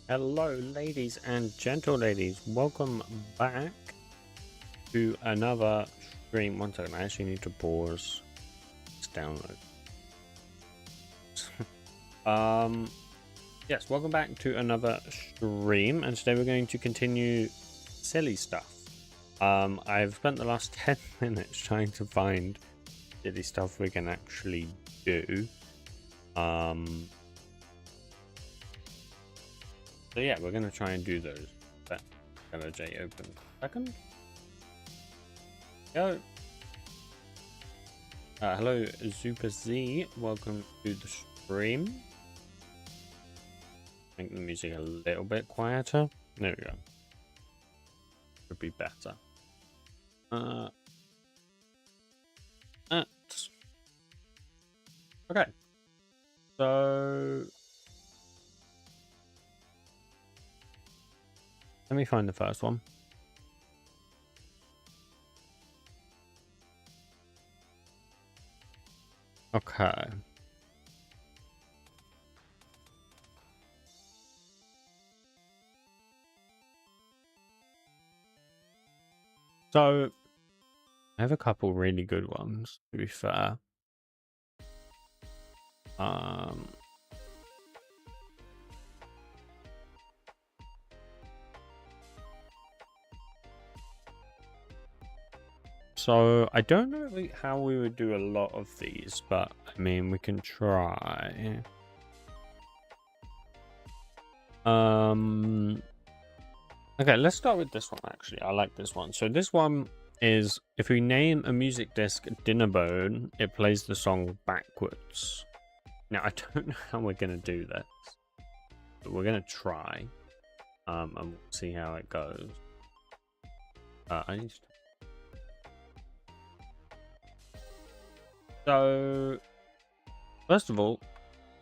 Hello, ladies and gentle ladies. Welcome back to another stream. One second, I actually need to pause this download. Yes, welcome back to another stream, and today we're going to continue silly stuff. I've spent the last 10 minutes trying to find silly stuff we can actually do. So yeah, we're gonna try and do those. But LJ open second. Go. Hello, Super Z. Welcome to the stream. Make the music a little bit quieter. There we go. Could be better. Okay. So let me find the first one. Okay. So I have a couple really good ones, to be fair. So I don't know how we would do a lot of these, but I mean, we can try. Okay, let's start with this one, actually. I like this one. So this one is, if we name a music disc Dinnerbone, it plays the song backwards. Now, I don't know how we're going to do this, but we're going to try, and we'll see how it goes. I need to... So, first of all,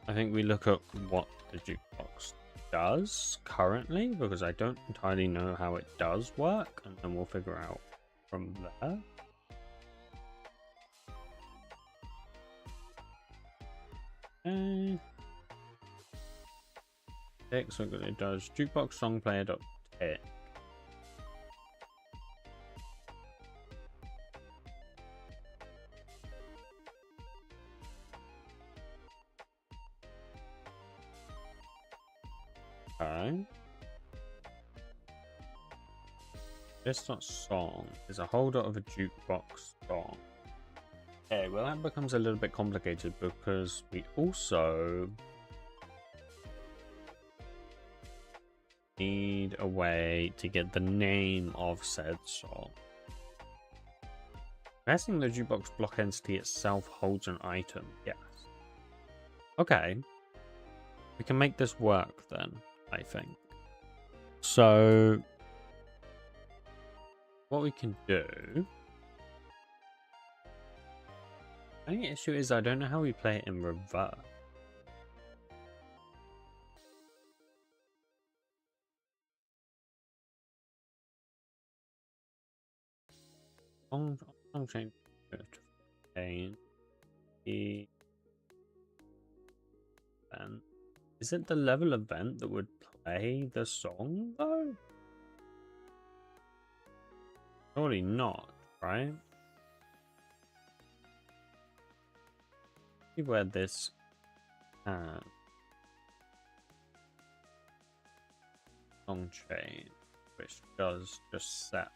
I think we look at what the jukebox does currently, because I don't entirely know how it does work, and then we'll figure out from there. Okay. So it does jukebox song player.tick. Okay. This.song is a holder of a jukebox song. Okay, well that becomes a little bit complicated because we also need a way to get the name of said song. I'm guessing the jukebox block entity itself holds an item. Yes. Okay. We can make this work then, I think. So what we can do... The only issue is I don't know how we play it in reverse. Song change event. Is it the level event that would play the song though? Surely not, right? See where this has song chain, which does just set.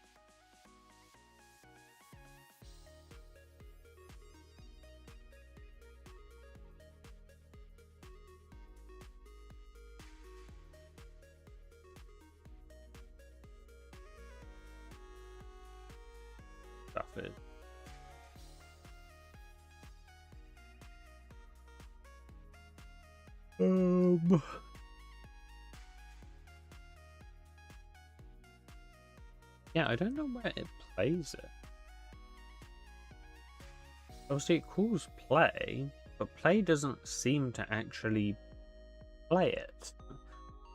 Stuff it. Yeah, I don't know where it plays it. Obviously, it calls play, but play doesn't seem to actually play it.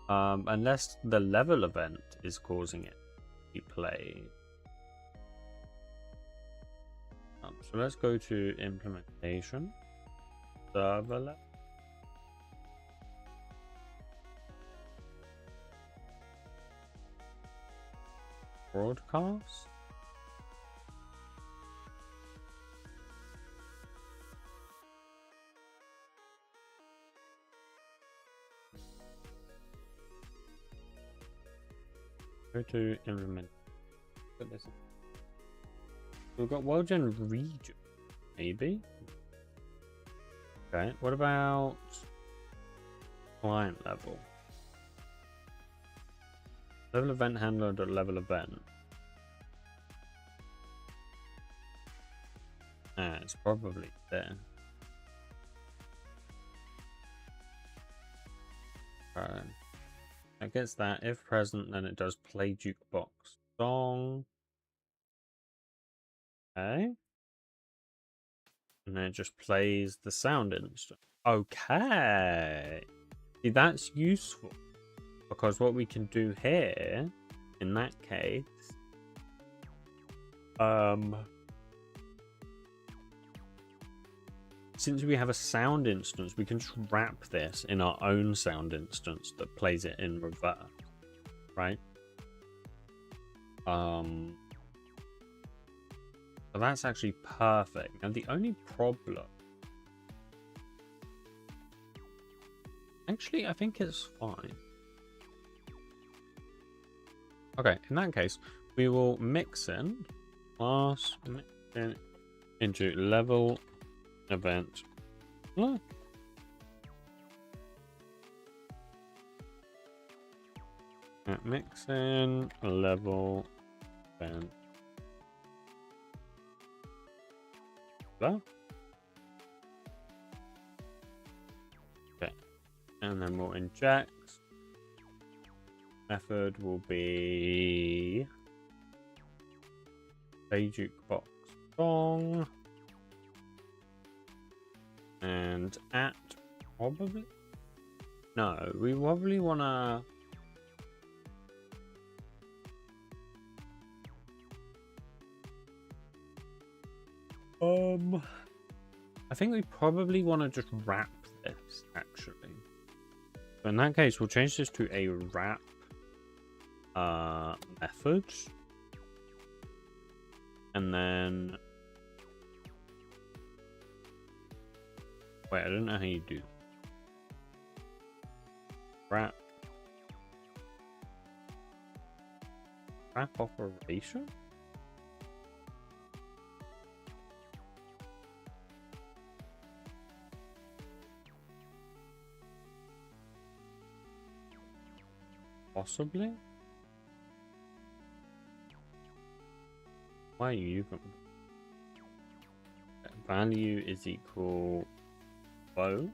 Unless the level event is causing it to be played. So let's go to implementation, serverless. broadcast. Go to implement. Put this in. We've got world gen region, maybe. Okay, what about client level? Level event handler to level event. Ah, it's probably there. Right. It gets that. If present, then it does play jukebox song. Okay. And then it just plays the sound instrument. Okay. See, that's useful. Because what we can do here, in that case, since we have a sound instance, we can just wrap this in our own sound instance that plays it in reverse, right? So that's actually perfect. Now the only problem, actually, I think it's fine. Okay, in that case, we will mix in class mix in into level event. Look. Mix in level event. Blah. Okay, and then we'll inject. Method will be play jukebox song and at probably no, we probably wanna I think we probably want to just wrap this actually. So in that case, we'll change this to a wrap method, and then wait, I don't know how you do wrap operation. Possibly. Why are you going? Value is equal low.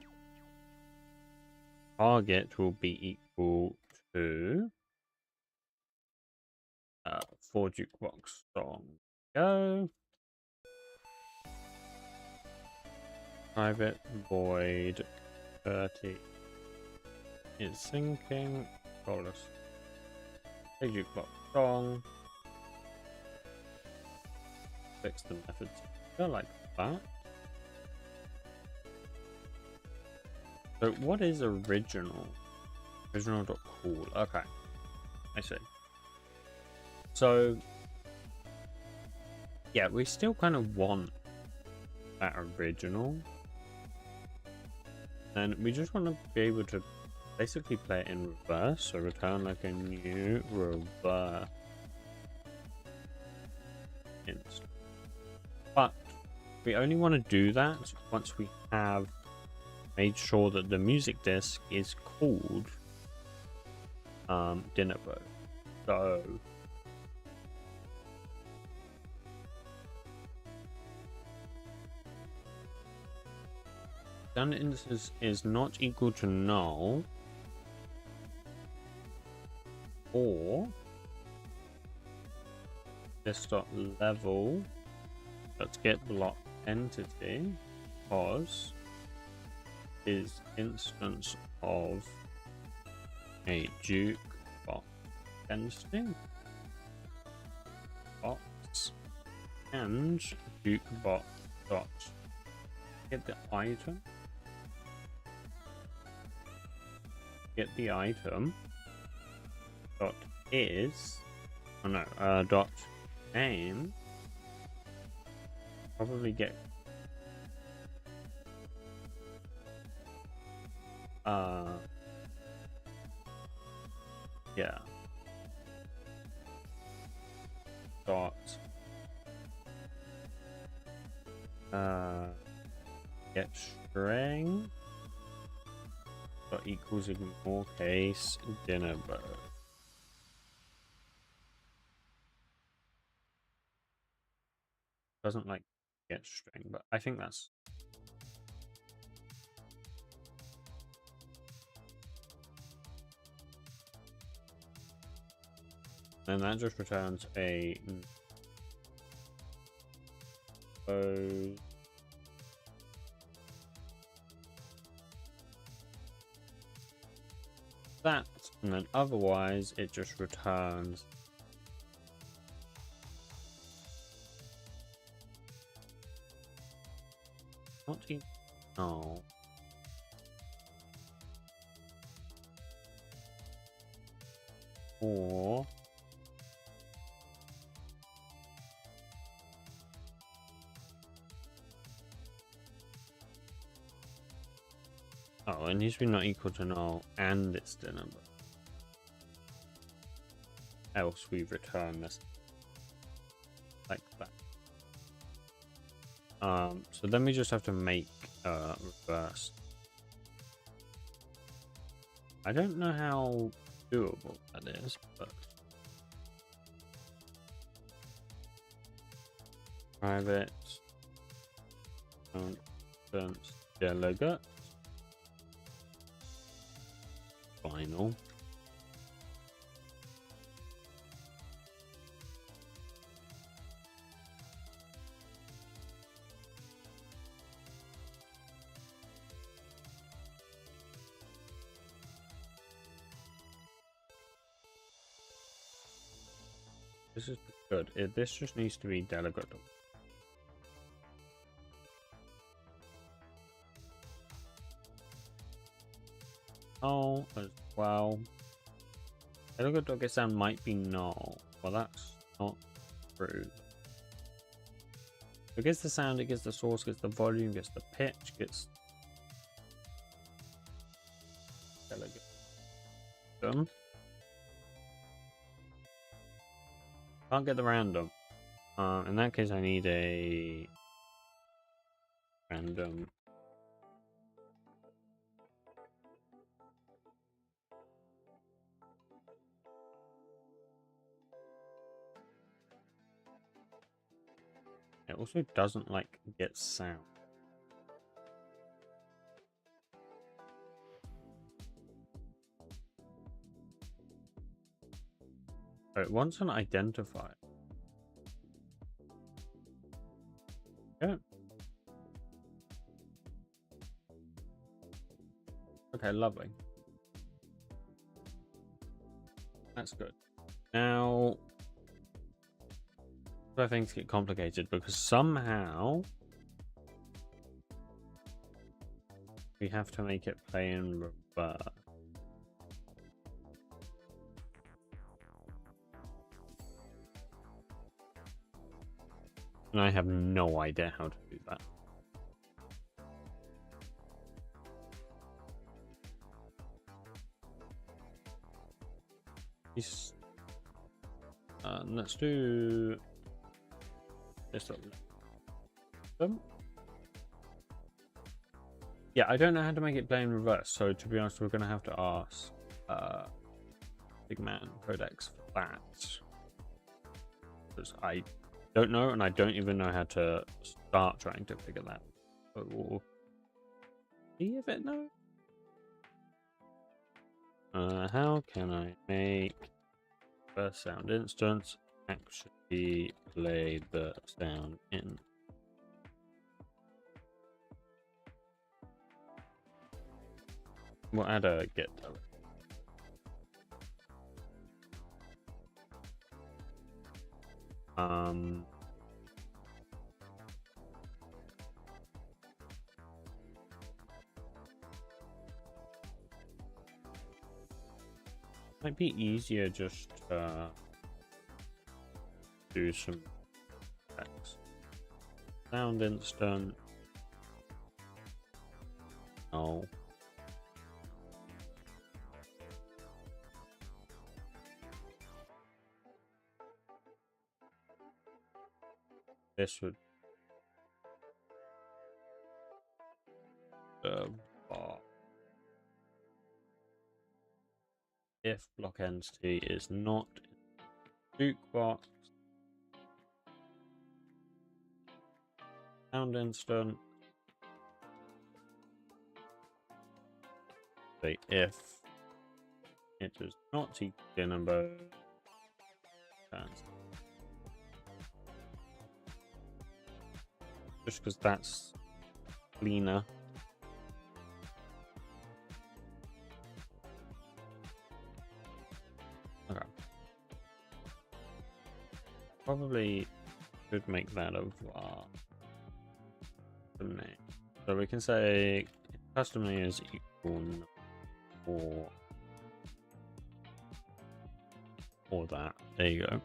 Target will be equal to 4 jukebox song. Go. Private void 30 is syncing. Colors. Play jukebox song. Fix the methods. Go like that. So what is original? Original.cool. Okay. I see. So yeah, we still kind of want that original. And we just want to be able to basically play it in reverse. So return like a new reverse instance. But we only want to do that once we have made sure that the music disk is called Dinnerbo. So done instance is not equal to null, or this dot level. Let's get block entity pos is instance of a jukebox entity box and jukebox dot get the item dot is Oh no, dot name. Probably get yeah. Dot get string dot equals ignore case dinner bird. Doesn't like get string, but I think that's and that just returns a that, and then otherwise it just returns not even oh. Or oh, it needs to be not equal to null and its dinner, but else we return this like that. So then we just have to make reverse. I don't know how doable that is, but private constants delegate final. This is good. This just needs to be delegate. Oh, as well. Delegate sound might be null. Well, that's not true. It gets the sound, it gets the source, gets the volume, gets the pitch, gets delegate. Done. Can't get the random. In that case, I need a random. It also doesn't like get sound. Oh, it wants an identifier. Yeah. Okay, lovely. That's good. Now, where things get complicated because somehow we have to make it play in reverse. And I have no idea how to do that. Let's do this. Yeah, I don't know how to make it play in reverse, so to be honest, we're going to have to ask Big Man Codex for that. Because I don't know, and I don't even know how to start trying to figure that. But we'll see if it knows. How can I make first sound instance actually play the sound in? We'll add a get to it. Might be easier just do some text. Sound instant. Oh. This would bar. If block entity is not jukebox, sound instant. Say if it does not equal the number, just because that's cleaner. Okay. Probably should make that of custom name. So we can say custom name is equal or that. There you go.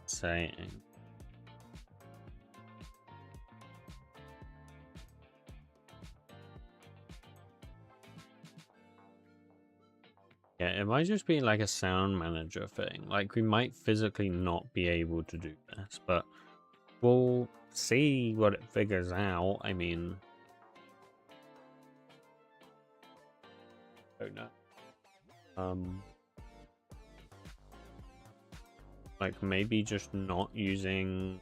Saying yeah, it might just be like a sound manager thing. Like we might physically not be able to do this, but we'll see what it figures out. I mean, I don't know. Like maybe just not using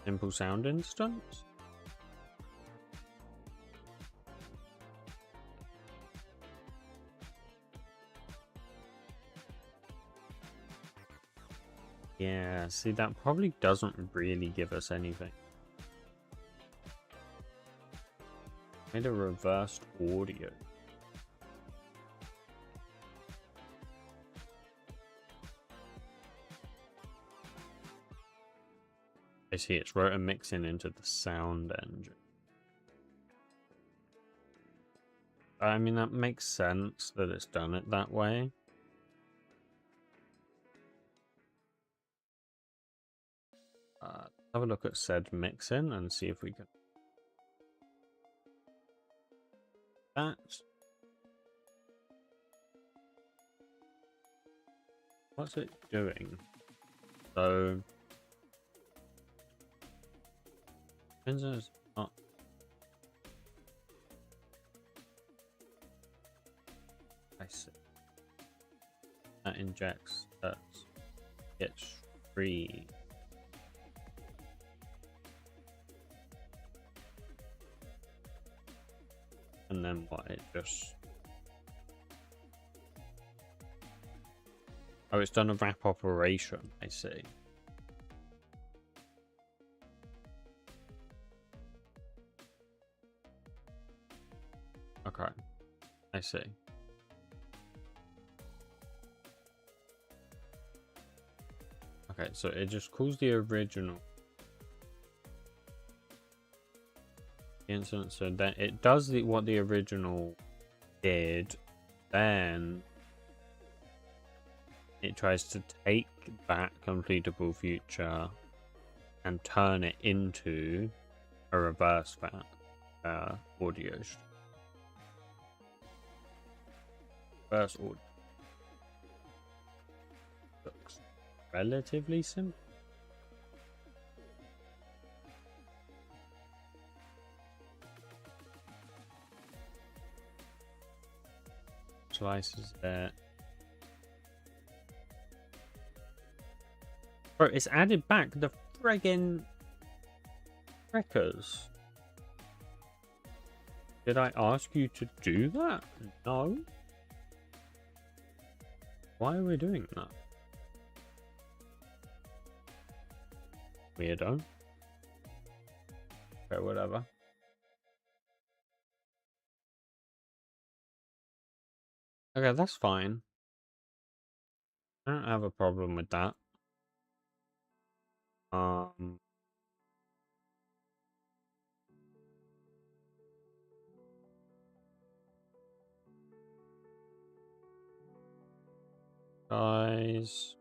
simple sound instance. Yeah, see, that probably doesn't really give us anything. Made a reversed audio. I see, it's rotor mixing into the sound engine. I mean, that makes sense that it's done it that way. Have a look at said mixing and see if we can. That. What's it doing? So. Is not. I see. That injects that. Gets free. And then what? It just. Oh, it's done a wrap operation. I see. Okay. I see. Okay, so it just calls the original instance, so then it does what the original did, then it tries to take that completable future and turn it into a reverse that audio. Reverse audio looks relatively simple. Slices there. Bro, it's added back the friggin' crackers. Did I ask you to do that? No. Why are we doing that? Weirdo. Okay, whatever. Okay, that's fine. I don't have a problem with that. Guys.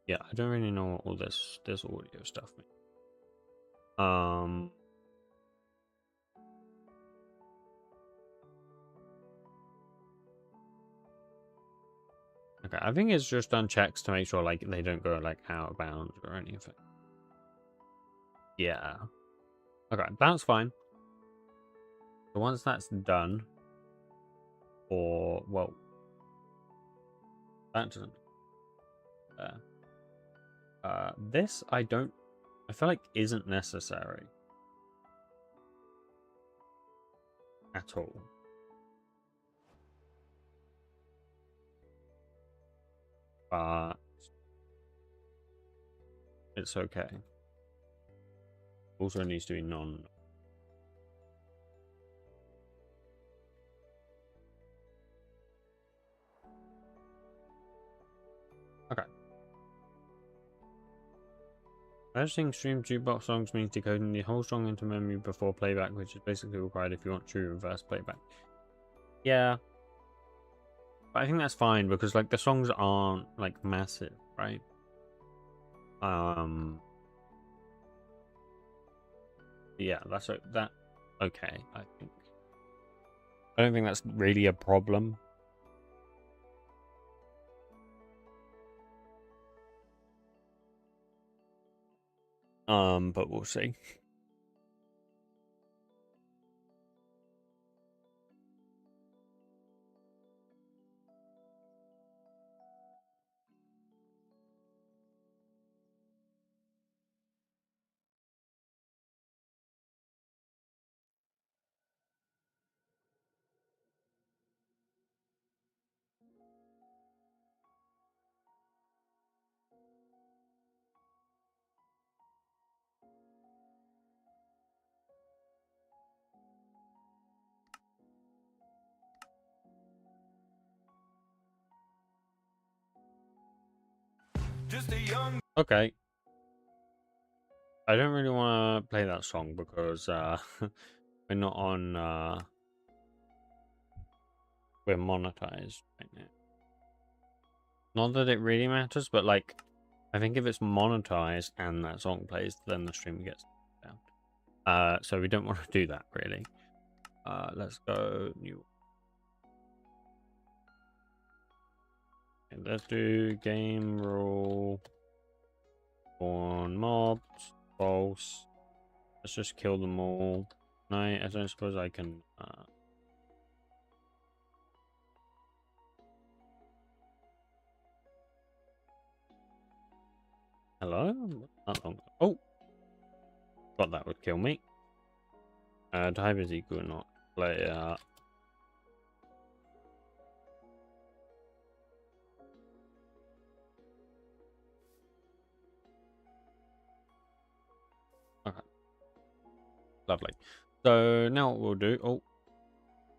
Yeah, I don't really know what all this audio stuff means. Okay, I think it's just done checks to make sure like they don't go like out of bounds or anything. Yeah. Okay, that's fine. So once that's done, or well, that doesn't. This I feel like isn't necessary at all. But it's okay. Also needs to be non. Okay. Registering stream jukebox songs means decoding the whole song into memory before playback, which is basically required if you want true reverse playback. Yeah. But I think that's fine because like the songs aren't like massive, right? Yeah, that's okay, I think. I don't think that's really a problem. But we'll see. Just a young. Okay. I don't really want to play that song because we're not on we're monetized right now. Not that it really matters, but like I think if it's monetized and that song plays, then the stream gets down. So we don't want to do that really. Let's go new. Okay, let's do game rule on mobs false. Let's just kill them all. I don't suppose I can hello? Not long. Oh, thought that would kill me. Type is equal not player. Okay. Lovely. So now what we'll do. Oh,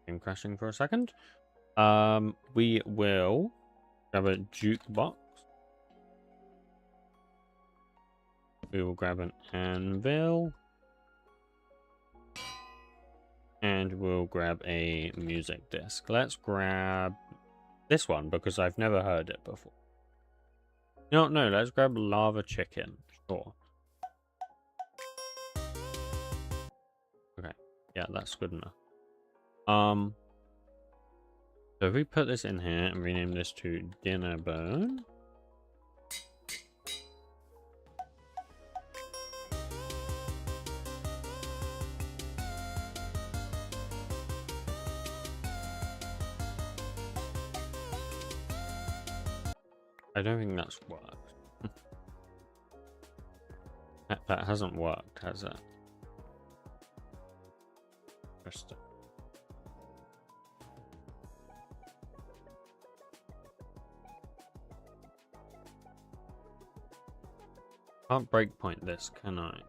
game crashing for a second. We will grab a jukebox. We will grab an anvil. And we'll grab a music disc. Let's grab this one because I've never heard it before. No, let's grab lava chicken. Sure. Okay. Yeah, that's good enough. So if we put this in here and rename this to dinner bone. I don't think that's worked. That hasn't worked, has it? Interesting. Can't breakpoint this, can I?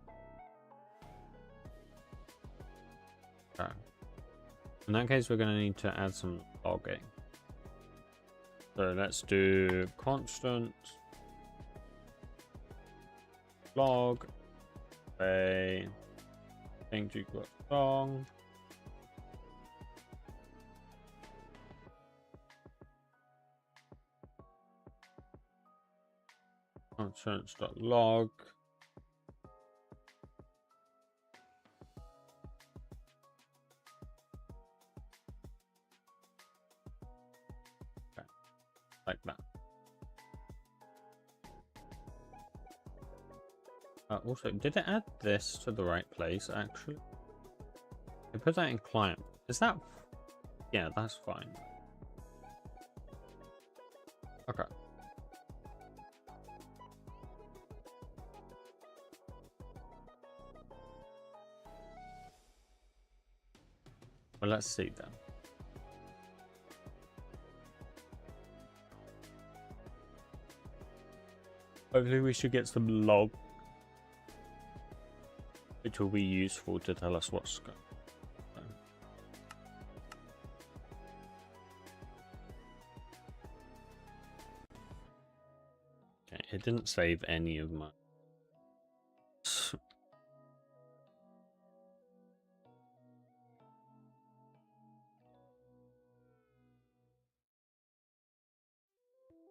Okay. In that case, we're going to need to add some logging. So let's do constant log a thing equal song. Contents.log. Okay, like that. Also, did it add this to the right place, actually? I put that in client. Is that... Yeah, that's fine. Okay. Well, let's see then. Hopefully we should get some log, which will be useful to tell us what's going on. Okay, it didn't save any of my...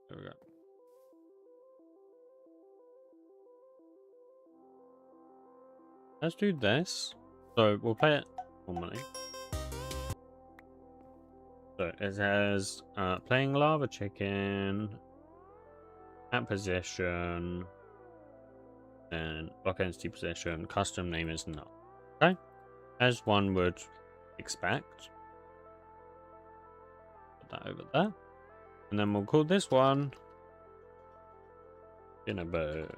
There we go. Let's do this. So we'll play it normally. So it has playing lava chicken at position and block entity position. Custom name is null. Okay, as one would expect. Put that over there, and then we'll call this one Dinnerbo.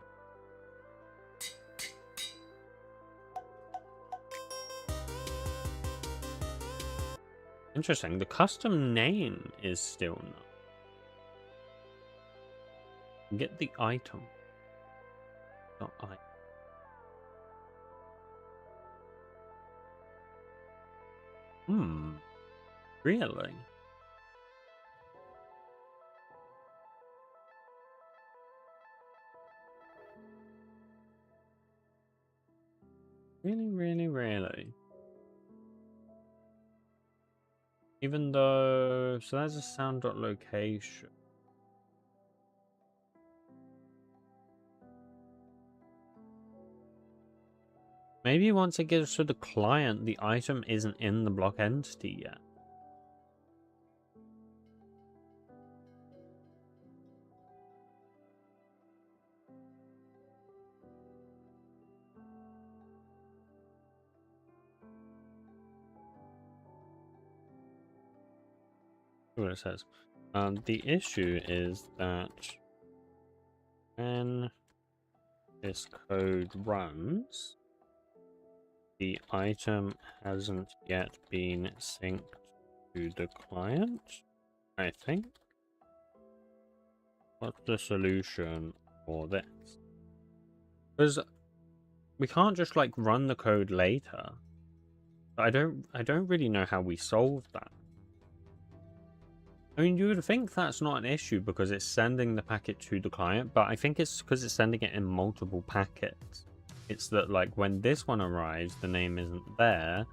Interesting. The custom name is still null. Get the item. Not item. Really? Really? Even though... So that's a sound.location. Maybe once it gets to the client, the item isn't in the block entity yet. What it says. The issue is that when this code runs, the item hasn't yet been synced to the client, I think. What's the solution for this? Because we can't just like run the code later. I don't really know how we solve that. I mean, you would think that's not an issue because it's sending the packet to the client, but I think it's because it's sending it in multiple packets. It's that, like, when this one arrives, the name isn't there,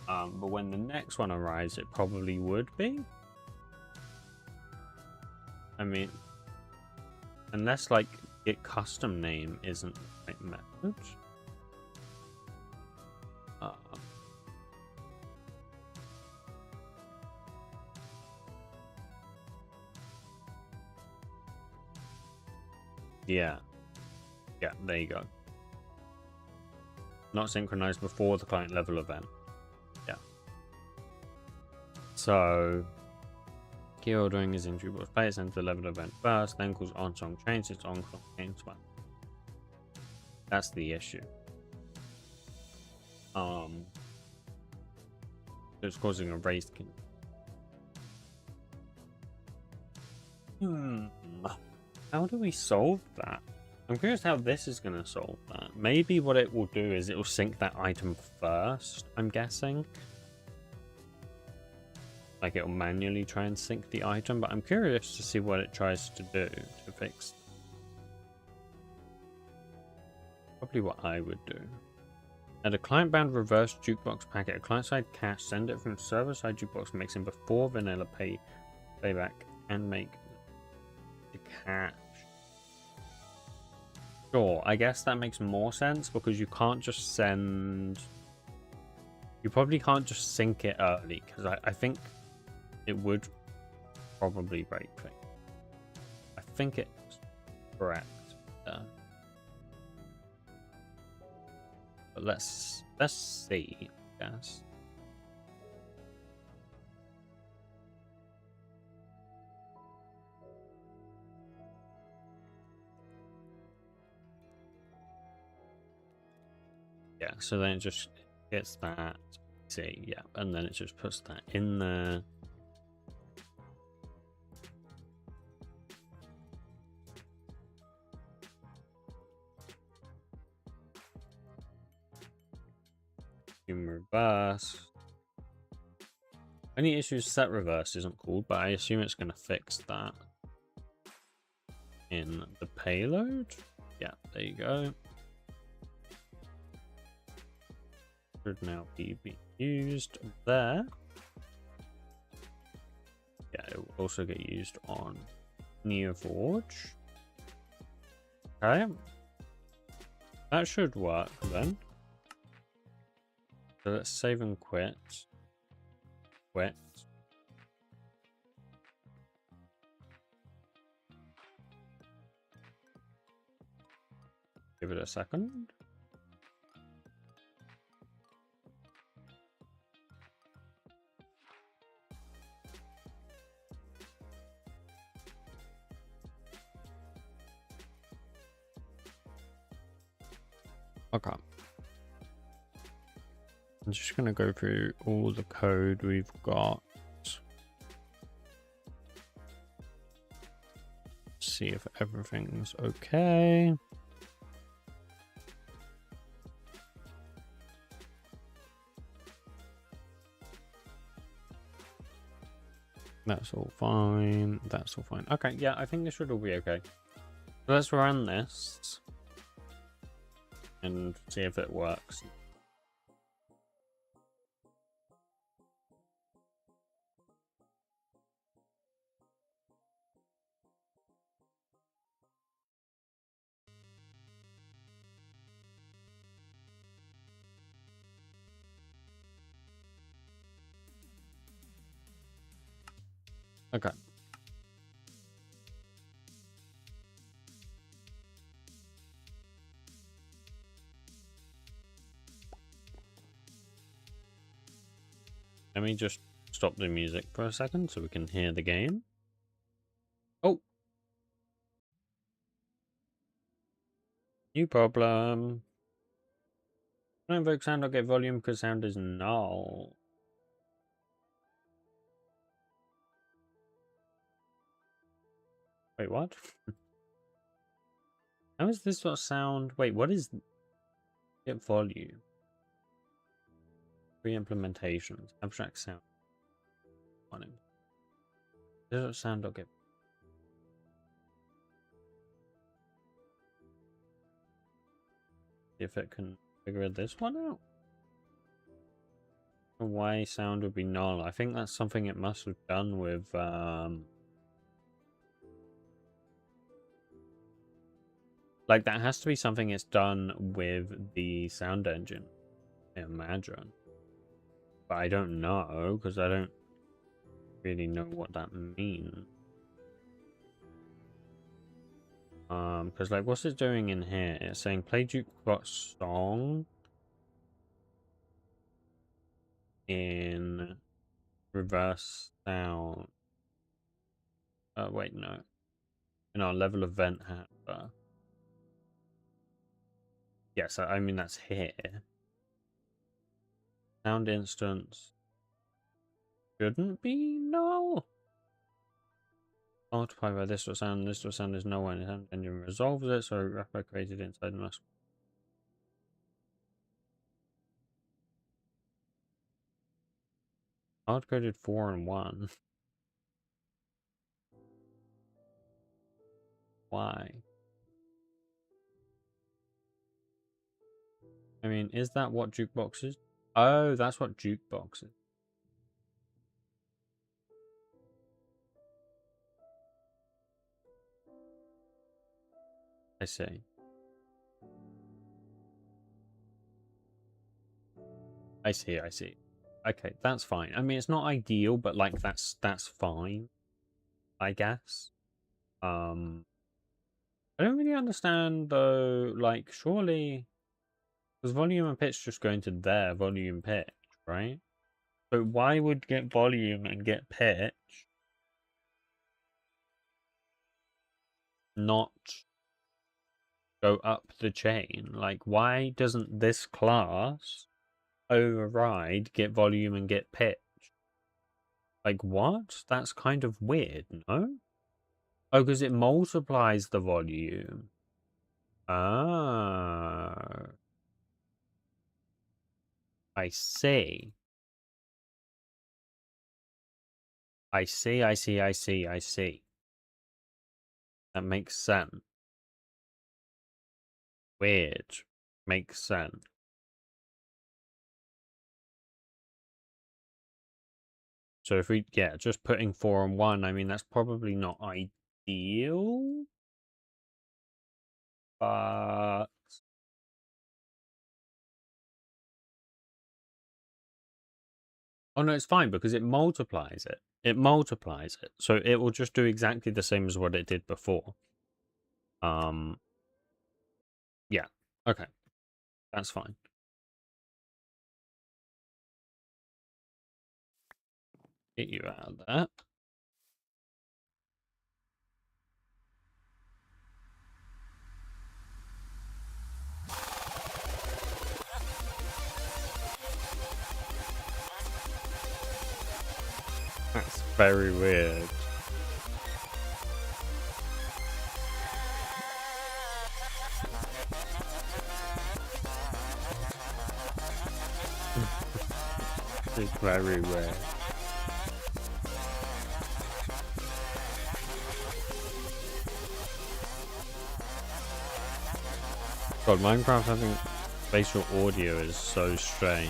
but when the next one arrives, it probably would be. I mean, unless, like, get custom name isn't the right method. Yeah, there you go. Not synchronized before the client level event. Yeah. So, key ordering is in Jupyter's player sends the level event first, then calls on song change its on song change one. That's the issue. It's causing a raised. How do we solve that? I'm curious how this is going to solve that. Maybe what it will do is it will sync that item first, I'm guessing. Like it will manually try and sync the item, but I'm curious to see what it tries to do to fix. Probably what I would do. Add a client-bound reverse jukebox packet, a client-side cache, send it from server-side jukebox mixing before vanilla playback, and make the cache. Sure, I guess that makes more sense because you can't just send. You probably can't just sync it early because I think it would probably break things. I think it's correct. But let's see, I guess. Yeah, so then it just gets that. See, yeah, and then it just puts that in there. In reverse. Any issues set reverse isn't cool, but I assume it's going to fix that in the payload. Yeah, there you go. Should now be being used there. Yeah, it will also get used on Neoforge. Okay. That should work then. So let's save and quit. Quit. Give it a second. Okay. I'm just going to go through all the code we've got. See if everything's okay. That's all fine. That's all fine. Okay, yeah, I think this should all be okay. So let's run this and see if it works. Okay. Let me just stop the music for a second so we can hear the game. Oh! New problem. Don't invoke sound or get volume because sound is null. Wait, what? How is this what sound? Wait, what is get volume? Pre-implementations. Abstract sound. On him. Does it sound or get if it can figure this one out? Why sound would be null? I think that's something it must have done with like that has to be something it's done with the sound engine, I imagine. But I don't know because I don't really know what that means. Because like what's it doing in here? It's saying play jukebox song in reverse sound. Wait, no. In our level event handler. Yes, I mean that's here. Sound instance shouldn't be null. Multiply by this or sound is no one. Sound engine resolves it, so wrapper created inside must. Hard coded 4 and 1. Why? I mean, is that what jukebox is? Oh, that's what jukebox is. I see. I see, I see. Okay, that's fine. I mean, it's not ideal, but like that's fine, I guess. I don't really understand though. Like, surely, because volume and pitch just go into their volume pitch, right? So why would get volume and get pitch not go up the chain? Like, why doesn't this class override get volume and get pitch? Like, what? That's kind of weird, no? Oh, because it multiplies the volume. Ah, I see. I see, I see, I see, I see. That makes sense. Weird. Makes sense. So if we, yeah, just putting 4 on 1, I mean, that's probably not ideal. But... Oh, no, it's fine because it multiplies it. It multiplies it. So it will just do exactly the same as what it did before. Yeah. Okay. That's fine. Get you out of that. That's very weird. It's very weird. God, Minecraft having spatial audio is so strange.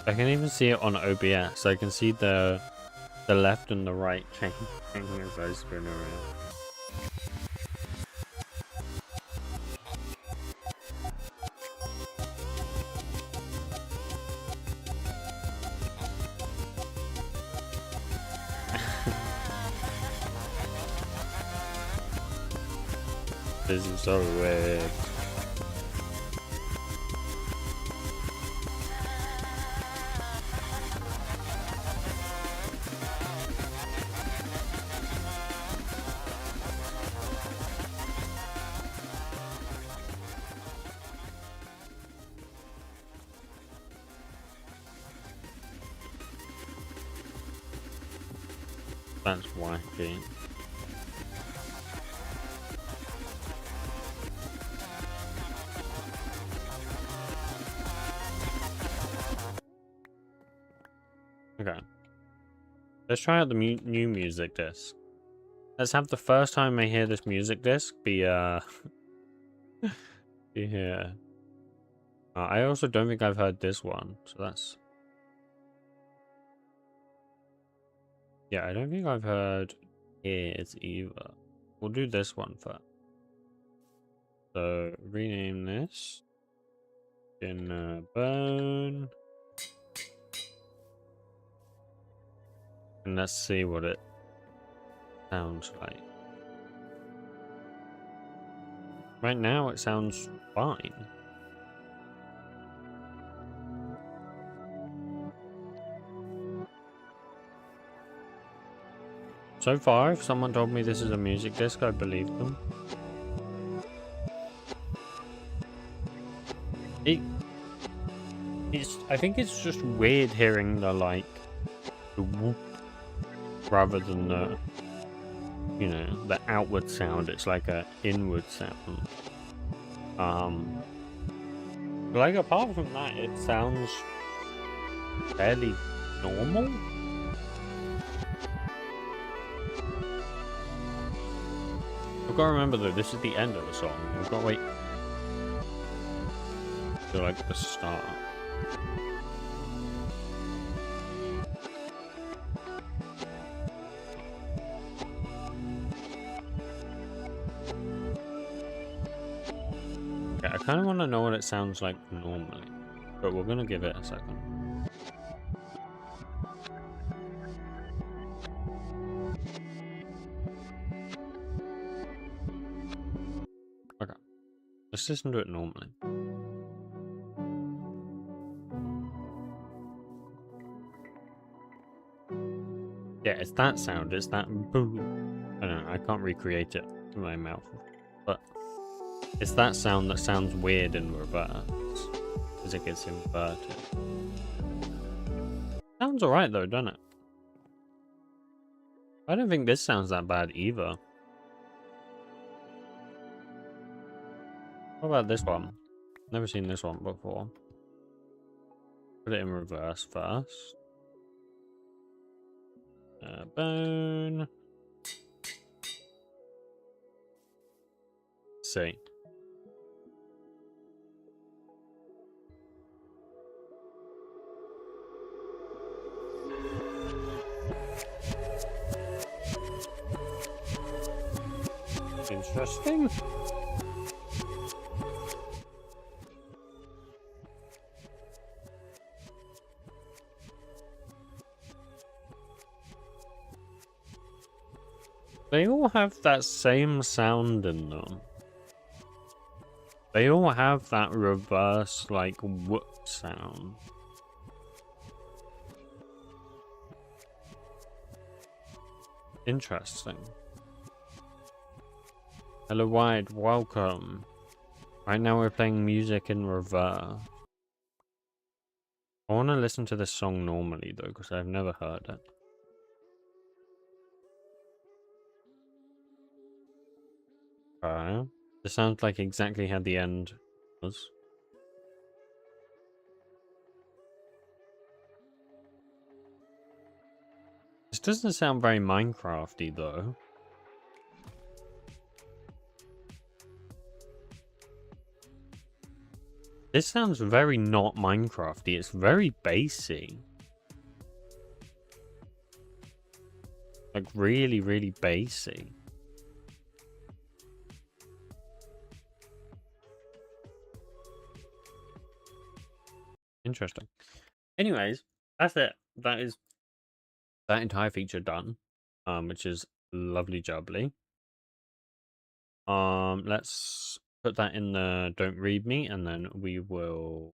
I can even see it on OBS. I can see the left and the right changing as I spin around. This is so weird. That's wacky. Okay. Let's try out the new music disc. Let's have the first time I hear this music disc be be here. I also don't think I've heard this one, so that's... Yeah, I don't think I've heard his either. We'll do this one first. So, rename this. In bone. And let's see what it sounds like. Right now, it sounds fine. So far, if someone told me this is a music disc, I believe them. I think it's just weird hearing the, like, the whoop rather than the, you know, the outward sound. It's like a inward sound. Like, apart from that, it sounds fairly normal. I've got to remember though, this is the end of the song. We've got to wait till like the start. I kind of want to know what it sounds like normally, but we're going to give it a second. Okay, let's listen to it normally. Yeah, it's that sound. It's that boom. I don't know. I can't recreate it in my mouth, but it's that sound that sounds weird in reverse as it gets inverted. Sounds alright though, doesn't it? I don't think this sounds that bad either. What about this one? Never seen this one before. Put it in reverse first. Bone. See. Interesting. They all have that same sound in them. They all have that reverse, like, whoop sound. Interesting. Hello, Wide. Welcome. Right now we're playing music in reverse. I want to listen to this song normally, though, because I've never heard it. Okay. This sounds like exactly how the end was. This doesn't sound very Minecrafty, though. This sounds very not Minecrafty. It's very bassy. Like, really, really bassy. Interesting. Anyways, that's it. That is that entire feature done. Which is lovely jubbly. Let's put that in the don't read me, and then we will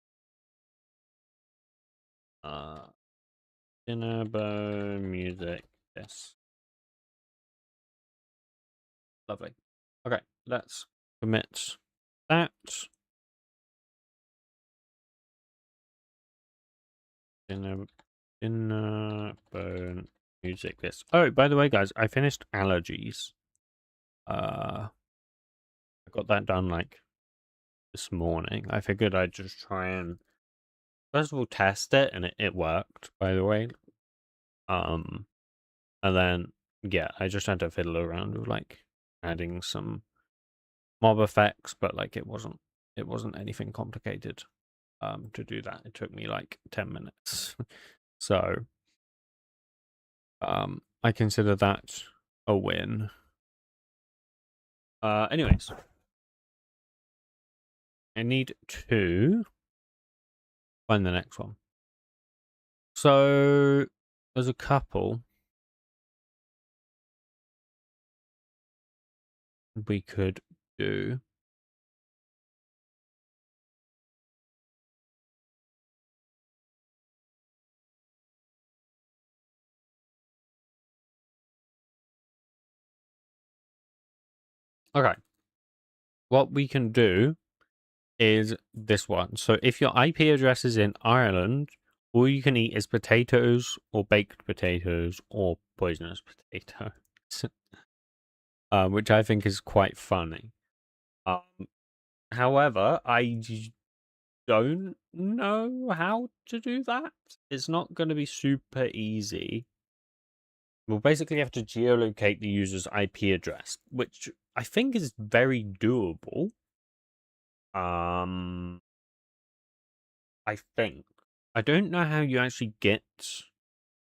Dinnerbo music. Yes. Lovely. Okay, let's commit that. Dinnerbo music. This. Oh, by the way, guys, I finished allergies. I got that done like this morning. I figured I'd just try and first of all test it, and it worked, by the way. And then yeah, I just had to fiddle around with like adding some mob effects, but like it wasn't anything complicated to do that. It took me like 10 minutes. So I consider that a win. Anyways, I need to find the next one. So there's a couple we could do. Okay. What we can do is this one. So if your IP address is in Ireland, all you can eat is potatoes or baked potatoes or poisonous potatoes. Which I think is quite funny. However, I don't know how to do that. It's not going to be super easy. We'll basically have to geolocate the user's IP address, which I think is very doable. I think. I don't know how you actually get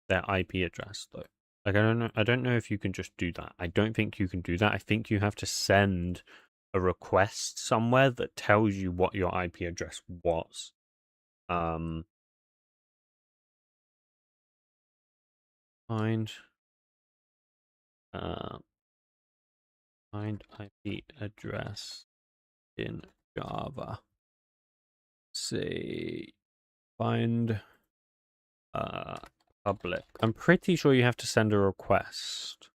their IP address though. Like I don't know if you can just do that. I don't think you can do that. I think you have to send a request somewhere that tells you what your IP address was. Find uh, find IP address in Java. See, find public. I'm pretty sure you have to send a request.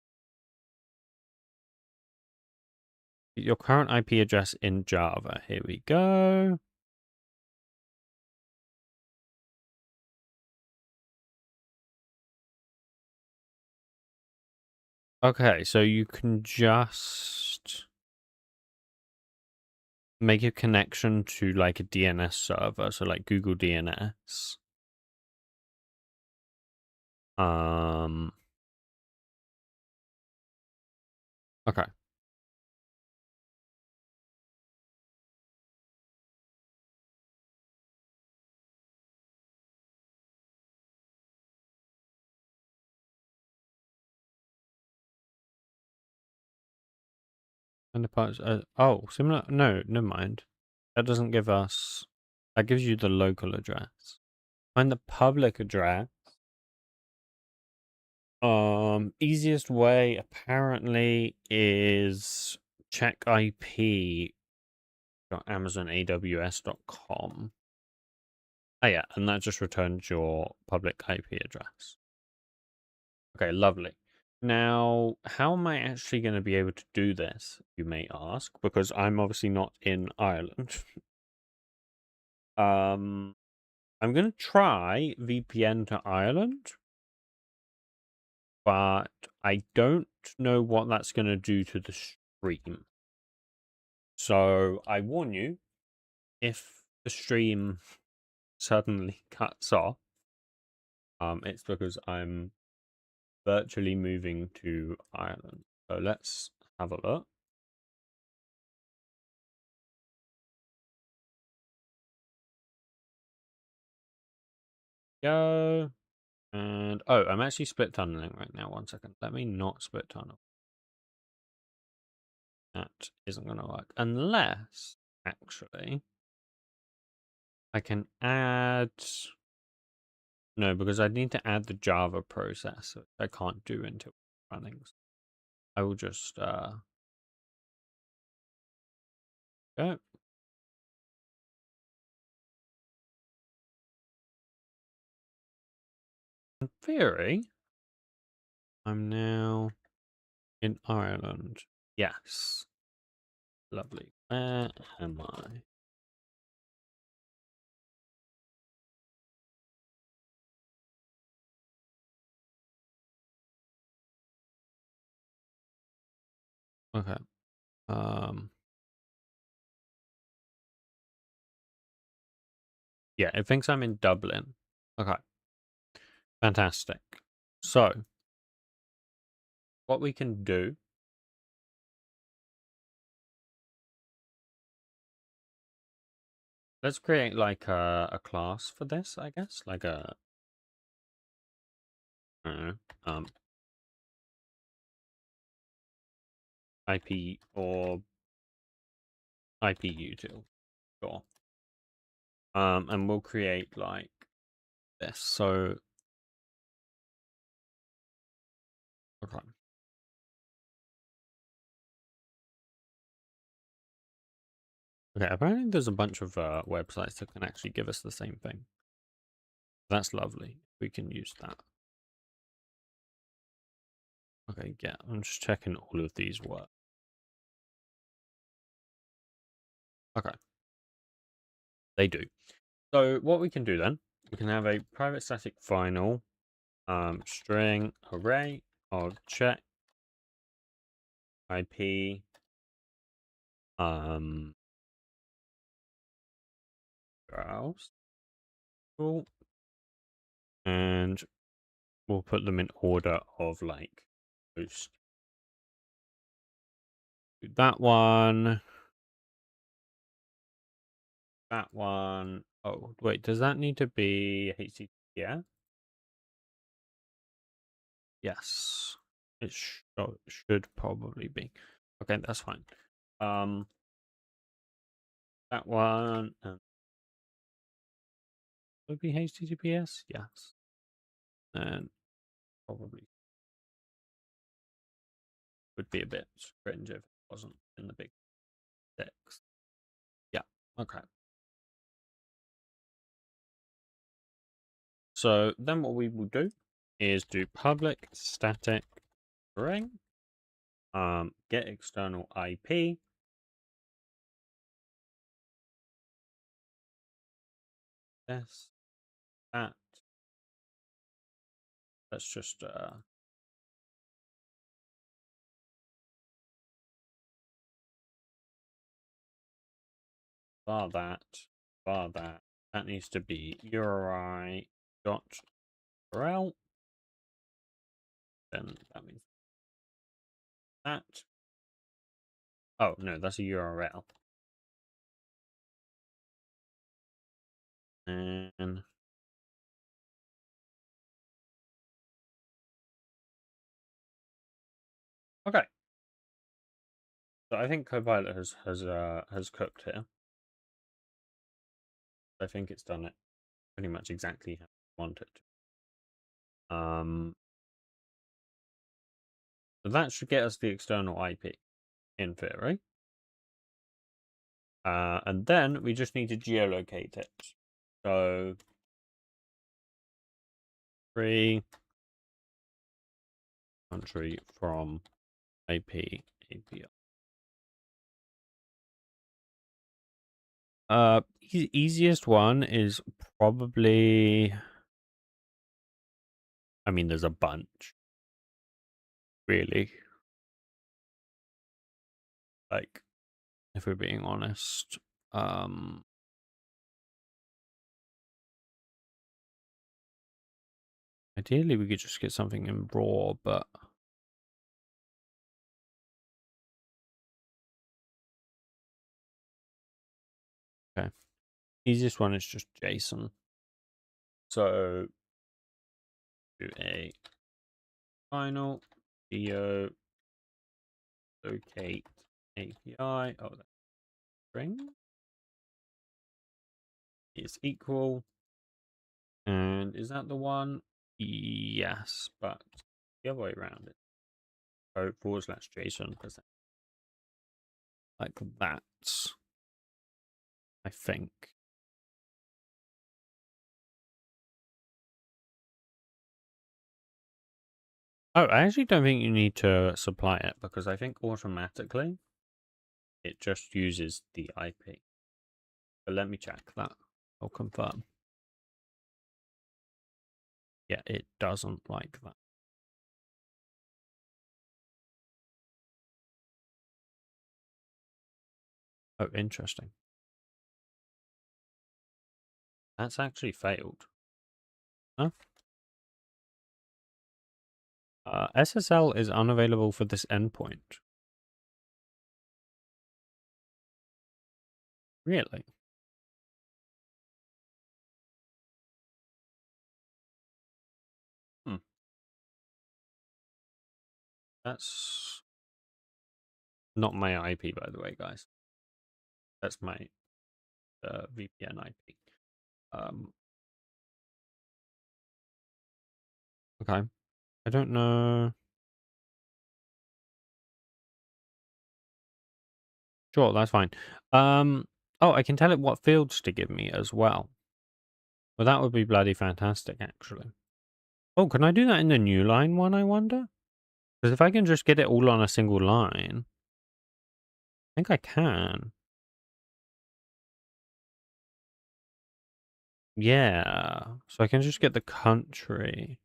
Your current IP address in Java. Here we go. Okay, so you can just make a connection to like a DNS server, so like Google DNS. Okay. And the parts. Oh, similar. No, never mind. That doesn't give us. That gives you the local address. Find the public address. Easiest way apparently is check IP.amazonaws.com. Oh yeah, and that just returns your public IP address. Okay, lovely. Now, how am I actually going to be able to do this, you may ask, because I'm obviously not in Ireland. I'm going to try VPN to Ireland, but I don't know what that's going to do to the stream. So I warn you, if the stream suddenly cuts off, it's because I'm virtually moving to Ireland. So let's have a look. Go. And oh, I'm actually split tunneling right now. 1 second. Let me not split tunnel. That isn't going to work unless actually I can add. No, because I need to add the Java process. I can't do until running. I will just go. In theory, I'm now in Ireland. Yes. Lovely. Where am I? Okay. Yeah, it thinks I'm in Dublin. Okay. Fantastic. So, what we can do. Let's create like a class for this, I guess. Like a I don't know, IP or IP util. Sure. And we'll create like this. So okay. Okay, apparently there's a bunch of websites that can actually give us the same thing. That's lovely. We can use that. Okay, yeah, I'm just checking all of these work. Okay. They do. So what we can do then, we can have a private static final string array of check IP browse. Cool. And we'll put them in order of like post. That one. That one. Oh, wait, does that need to be HTTP? Yeah. Yes. It should probably be. Okay, that's fine. that one. And would be HTTPS? Yes. And probably would be a bit cringe if it wasn't in the big text. Yeah. Okay. So then what we will do is do public static string, get external IP, this, that. Let's just bar that. That needs to be URI dot URL. Then that means that. Oh no, that's a URL. And okay. So I think Copilot has cooked here. I think it's done it pretty much exactly how I want it to. So that should get us the external IP in theory. And then we just need to geolocate it. So free country from IP API. Easiest one is probably. I mean, there's a bunch, really. Like, if we're being honest, ideally we could just get something in raw, but okay. Easiest one is just JSON. So do a final geo locate API. Oh, that string is equal. And is that the one? Yes, but the other way around it. So /JSON because like that. I think. Oh, I actually don't think you need to supply it because I think automatically it just uses the IP. But let me check that. I'll confirm. Yeah, it doesn't like that. Oh, interesting. That's actually failed. Huh? SSL is unavailable for this endpoint. Really? Hmm. That's not my IP, by the way, guys. That's my VPN IP. Okay. I don't know. Sure, that's fine. Oh, I can tell it what fields to give me as well. Well, that would be bloody fantastic, actually. Oh, can I do that in the new line one, I wonder? Because if I can just get it all on a single line, I think I can. Yeah. So I can just get the country.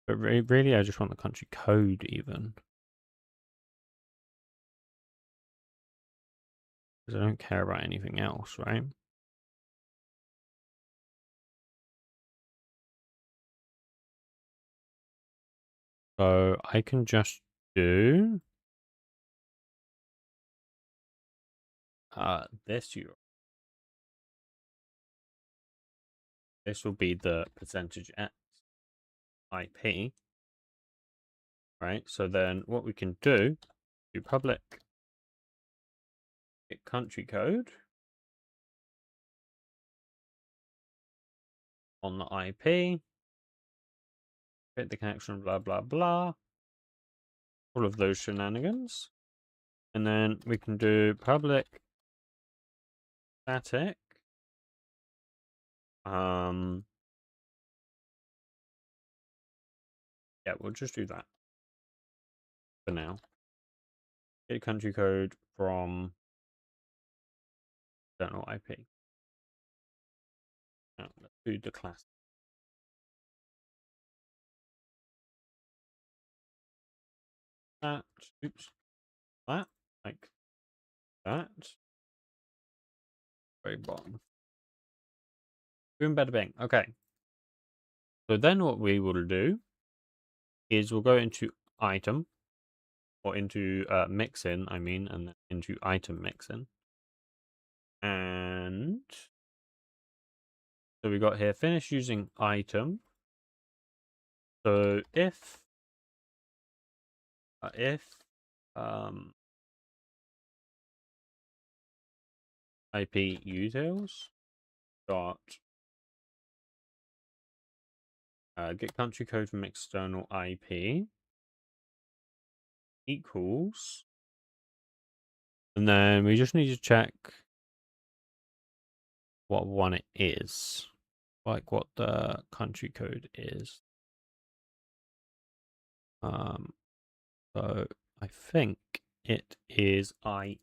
But really, I just want the country code even. Because I don't care about anything else, right? So I can just do this URL. This will be the percentage X IP, right? So then what we can do public get country code. on the IP. Create the connection, blah, blah, blah. All of those shenanigans. And then we can do public static. Yeah, we'll just do that for now. Get country code from external IP. Now, let's do the class. That, oops, that, like that. Very bottom. Boom, bada bing. Okay. So then what we will do is we'll go into item, or into mixin, I mean, and then into item mixin. And so we got here finish using item. So if IP utils dot get country code from external IP equals, and then we just need to check what one it is, like what the country code is. So I think it is IE.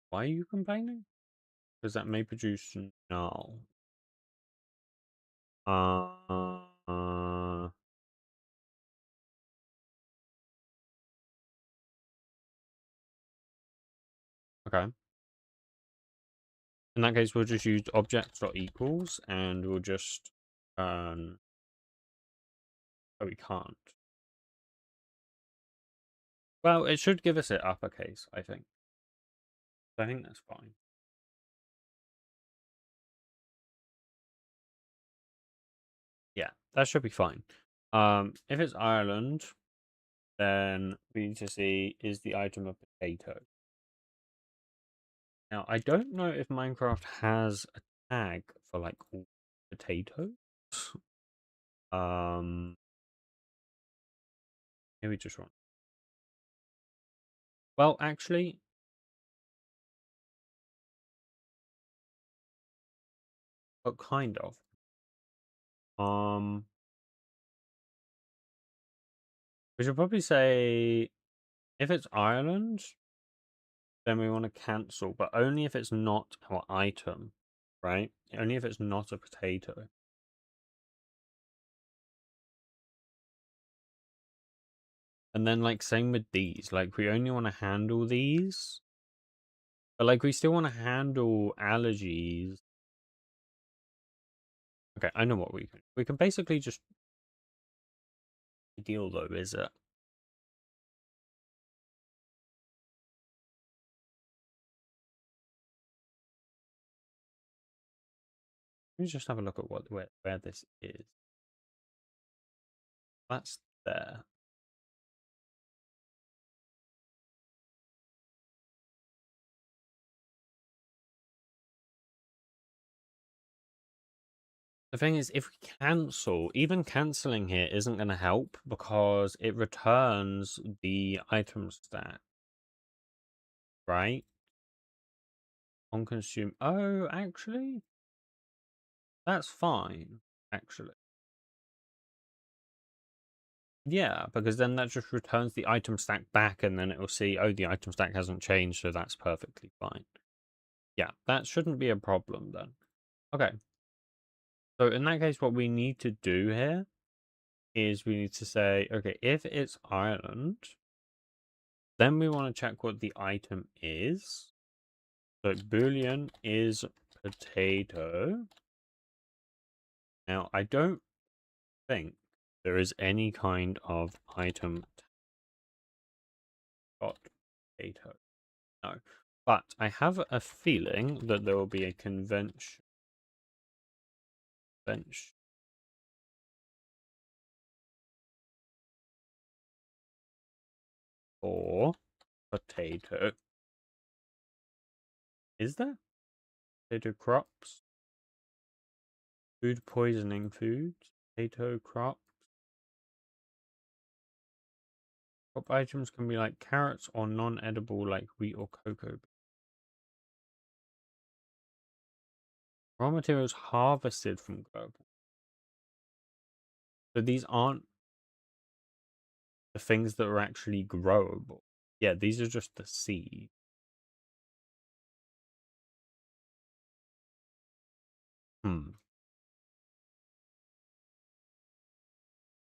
Why are you complaining? Because that may produce null. Okay. In that case, we'll just use objects.equals and we'll just oh, we can't. Well, it should give us it uppercase, I think. I think that's fine. Yeah, that should be fine. If it's Ireland, then we need to see is the item a potato. Now, I don't know if Minecraft has a tag for like all potatoes. Maybe just wrong. Well, actually, but kind of. We should probably say if it's Ireland, then we want to cancel, but only if it's not our item, right? Only if it's not a potato. And then, like, same with these. Like, we only want to handle these. But, like, we still want to handle allergies. Okay, I know what we can. We can basically just... Ideal, though, is it? Let me just have a look at where this is. That's there. The thing is, if we cancel, even cancelling here isn't going to help because it returns the item stack, right? On consume. Oh, actually, that's fine, actually. Yeah, because then that just returns the item stack back and then it will see, oh, the item stack hasn't changed, so that's perfectly fine. Yeah, that shouldn't be a problem then. Okay. So in that case, what we need to do here is we need to say, okay, if it's Ireland, then we want to check what the item is. So Boolean is potato. Now, I don't think there is any kind of item dot potato. No. But I have a feeling that there will be a convention. Or potato. Is there? Potato crops? Food poisoning foods? Potato crops? Crop items can be like carrots or non-edible like wheat or cocoa. Raw materials harvested from grow. So these aren't the things that are actually growable. Yeah, these are just the seed.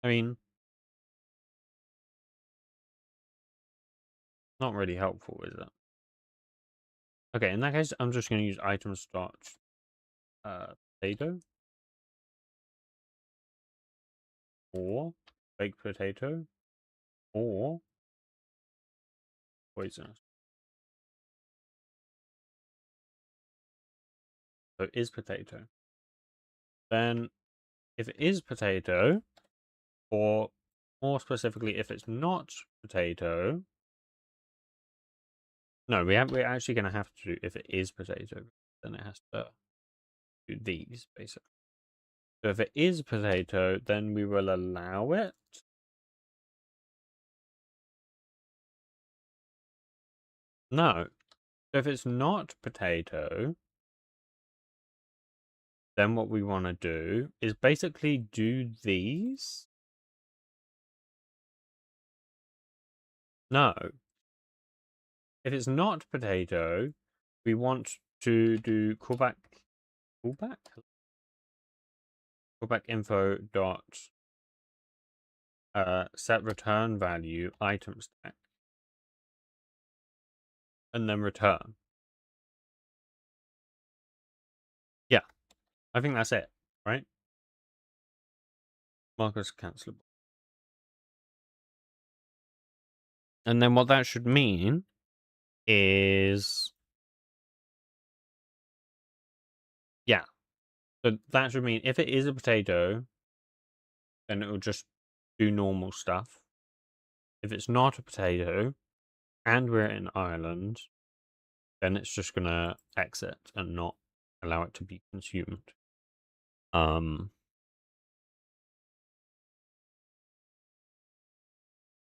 I mean, not really helpful, is it? Okay, in that case, I'm just going to use item starch potato or baked potato or poisonous. So it is potato. Then if it is potato, or more specifically, if it's not potato, no, we're actually going to have to do if it is potato, then it has to do these basically. So if it is potato, then we will allow it. No. So if it's not potato, then what we want to do is basically do these. No. If it's not potato, we want to do callback info dot set return value item stack and then return. Yeah, I think that's it, right? Markers cancelable. And then what that should mean is, yeah, so that should mean if it is a potato, then it will just do normal stuff. If it's not a potato and we're in Ireland, then it's just gonna exit and not allow it to be consumed.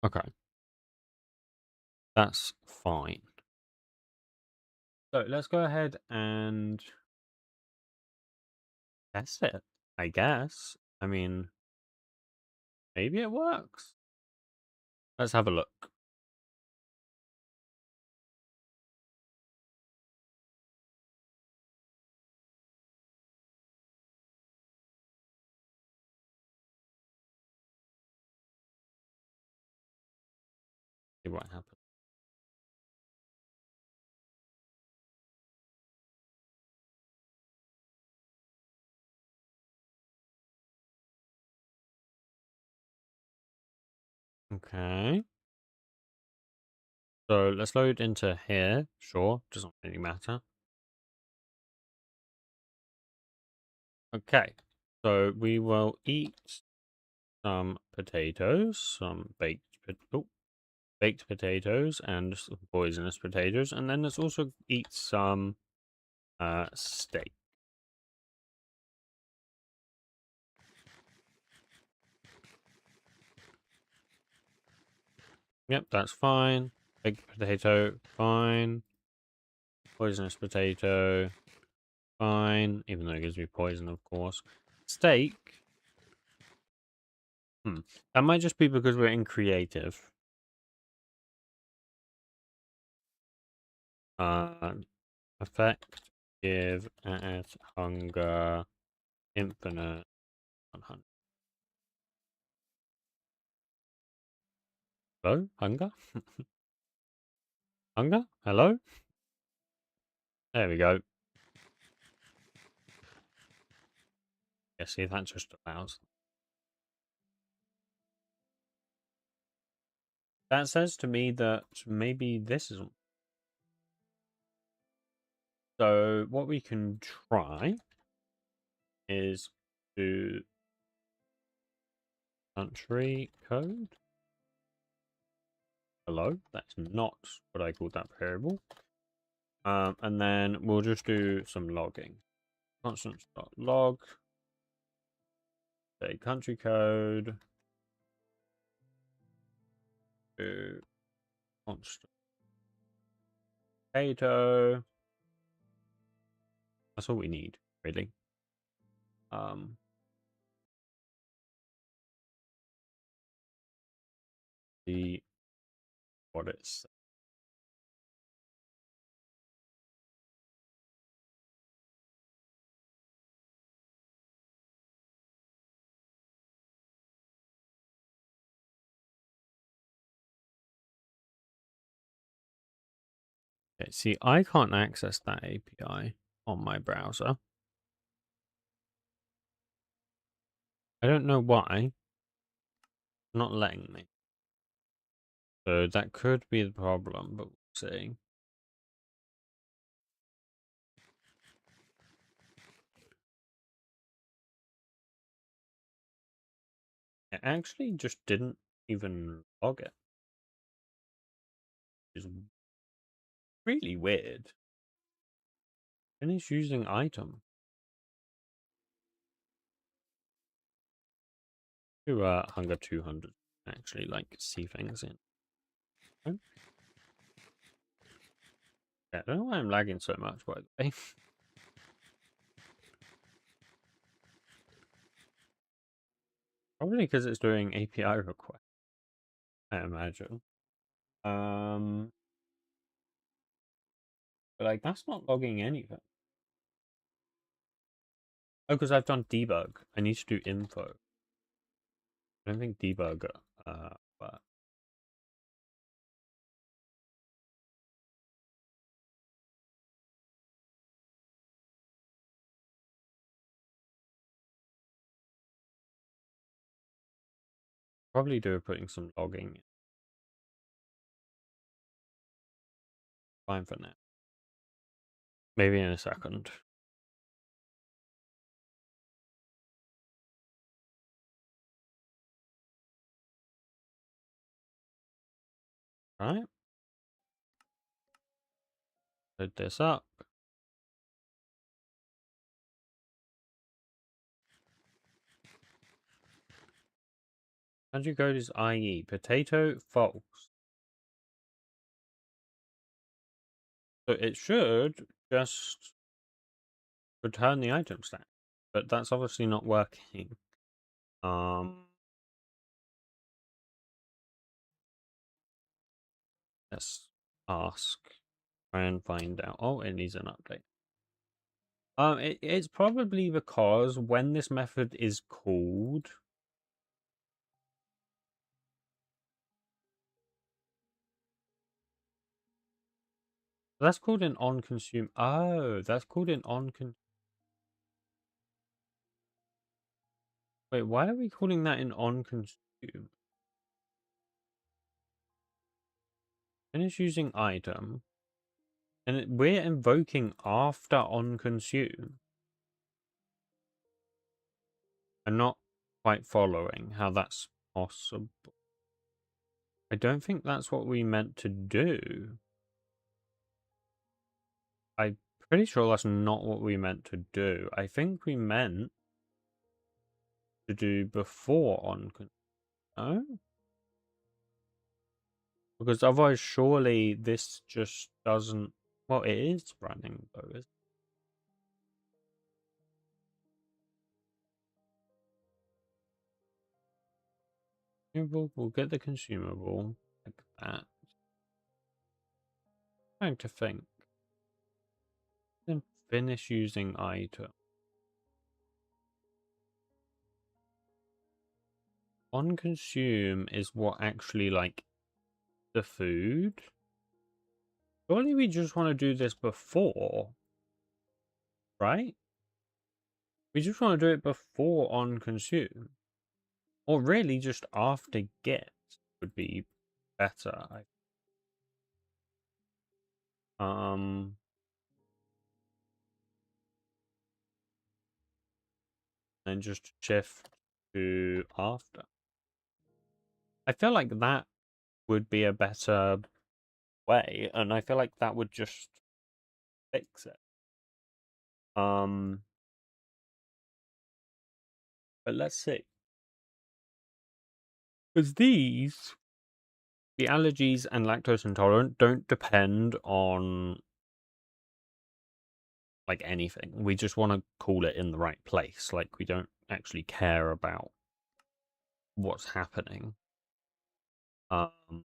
Okay. That's fine. So let's go ahead and test it, I guess. I mean, maybe it works. Let's have a look. See what happens. Okay. So let's load into here. Sure, doesn't really matter. Okay. So we will eat some potatoes, some baked potatoes and some poisonous potatoes, and then let's also eat some steak. Yep, that's fine. Baked potato, fine. Poisonous potato, fine. Even though it gives me poison, of course. Steak. That might just be because we're in creative. Effect, give, at, hunger, infinite, 100. Hello? Hunger? Hunger? Hello? There we go. Yeah, see, that just allows. That says to me that maybe this isn't. So what we can try is do country code. Hello? That's not what I called that variable. And then we'll just do some logging. Constant.log, say country code, do constant potato. That's all we need, really. See what it's. Okay, see, I can't access that API on my browser. I don't know why. It's not letting me. So that could be the problem, but we'll see. It actually just didn't even log it. Which is really weird. Finish using item. To hunger 200. Actually, like, see things in. Oh. Yeah, I don't know why I'm lagging so much, by the way. Probably because it's doing API request, I imagine. But like that's not logging anything. Oh, because I've done debug. I need to do info. I don't think debug. But probably do putting some logging. Fine for now. Maybe in a second. Right. Load this up. Country code is IE. Potato false. So it should just return the item stack, but that's obviously not working. Let's ask. Try and find out. Oh, it needs an update. It's probably because when this method is called, that's called an on consume. Oh, that's called an on con. Wait, why are we calling that an on consume? Finish using item, and we're invoking after on consume. I'm not quite following how that's possible. I don't think that's what we meant to do. I'm pretty sure that's not what we meant to do. I think we meant to do before on. No? Because otherwise, surely this just doesn't. Well, it is running though. Isn't it? We'll get the consumable like that. Trying to think. Then finish using item. On consume is what actually like the food. Surely we just want to do this before, right? We just want to do it before on consume. Or really just after get would be better. Then just shift to after. I feel like that would be a better way, and I feel like that would just fix it. But let's see. Because the allergies and lactose intolerant don't depend on like anything. We just want to call it in the right place. Like we don't actually care about what's happening. Um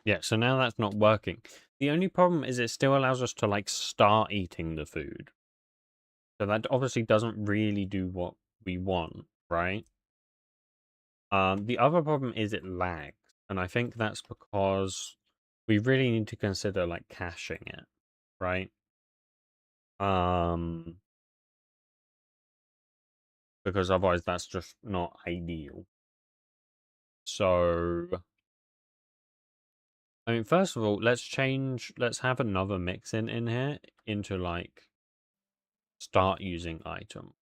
yeah, so now that's not working. The only problem is it still allows us to like start eating the food. So that obviously doesn't really do what we want, right? The other problem is it lags, and I think that's because we really need to consider like caching it, right? Um, because otherwise that's just not ideal. So, I mean, first of all, let's have another mix in here into like start using item.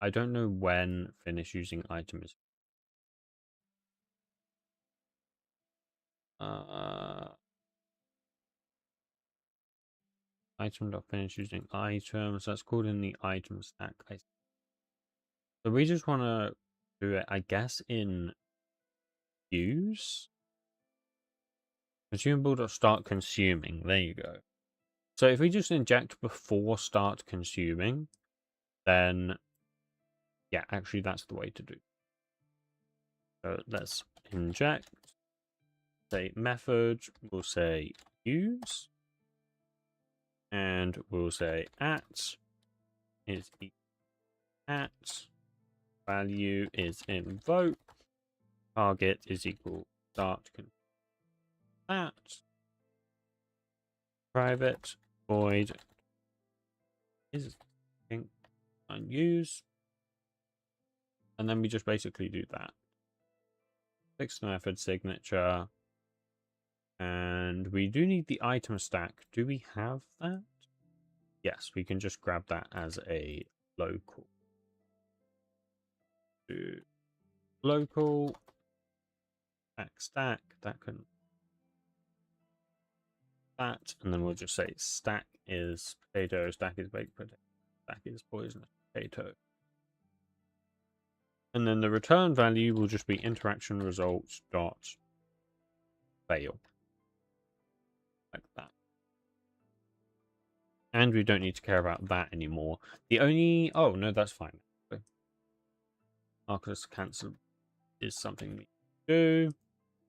I don't know when finish using item is. Uh, item.finish using items. That's called in the item stack. So we just want to do it, I guess, in use. Consumable.start consuming. There you go. So if we just inject before start consuming, then yeah, actually that's the way to do. So let's inject, say method, we'll say use, and we'll say at is at, value is invoke, target is equal start at, private void is unused, and then we just basically do that. Fix the method signature, and we do need the item stack. Do we have that? Yes, we can just grab that as a local. Do local stack that can that, and then we'll just say stack is potato, stack is baked potato, stack is poisonous potato. And then the return value will just be interaction results dot fail. Like that. And we don't need to care about that anymore. The only oh no, that's fine. Marcus cancel is something we do.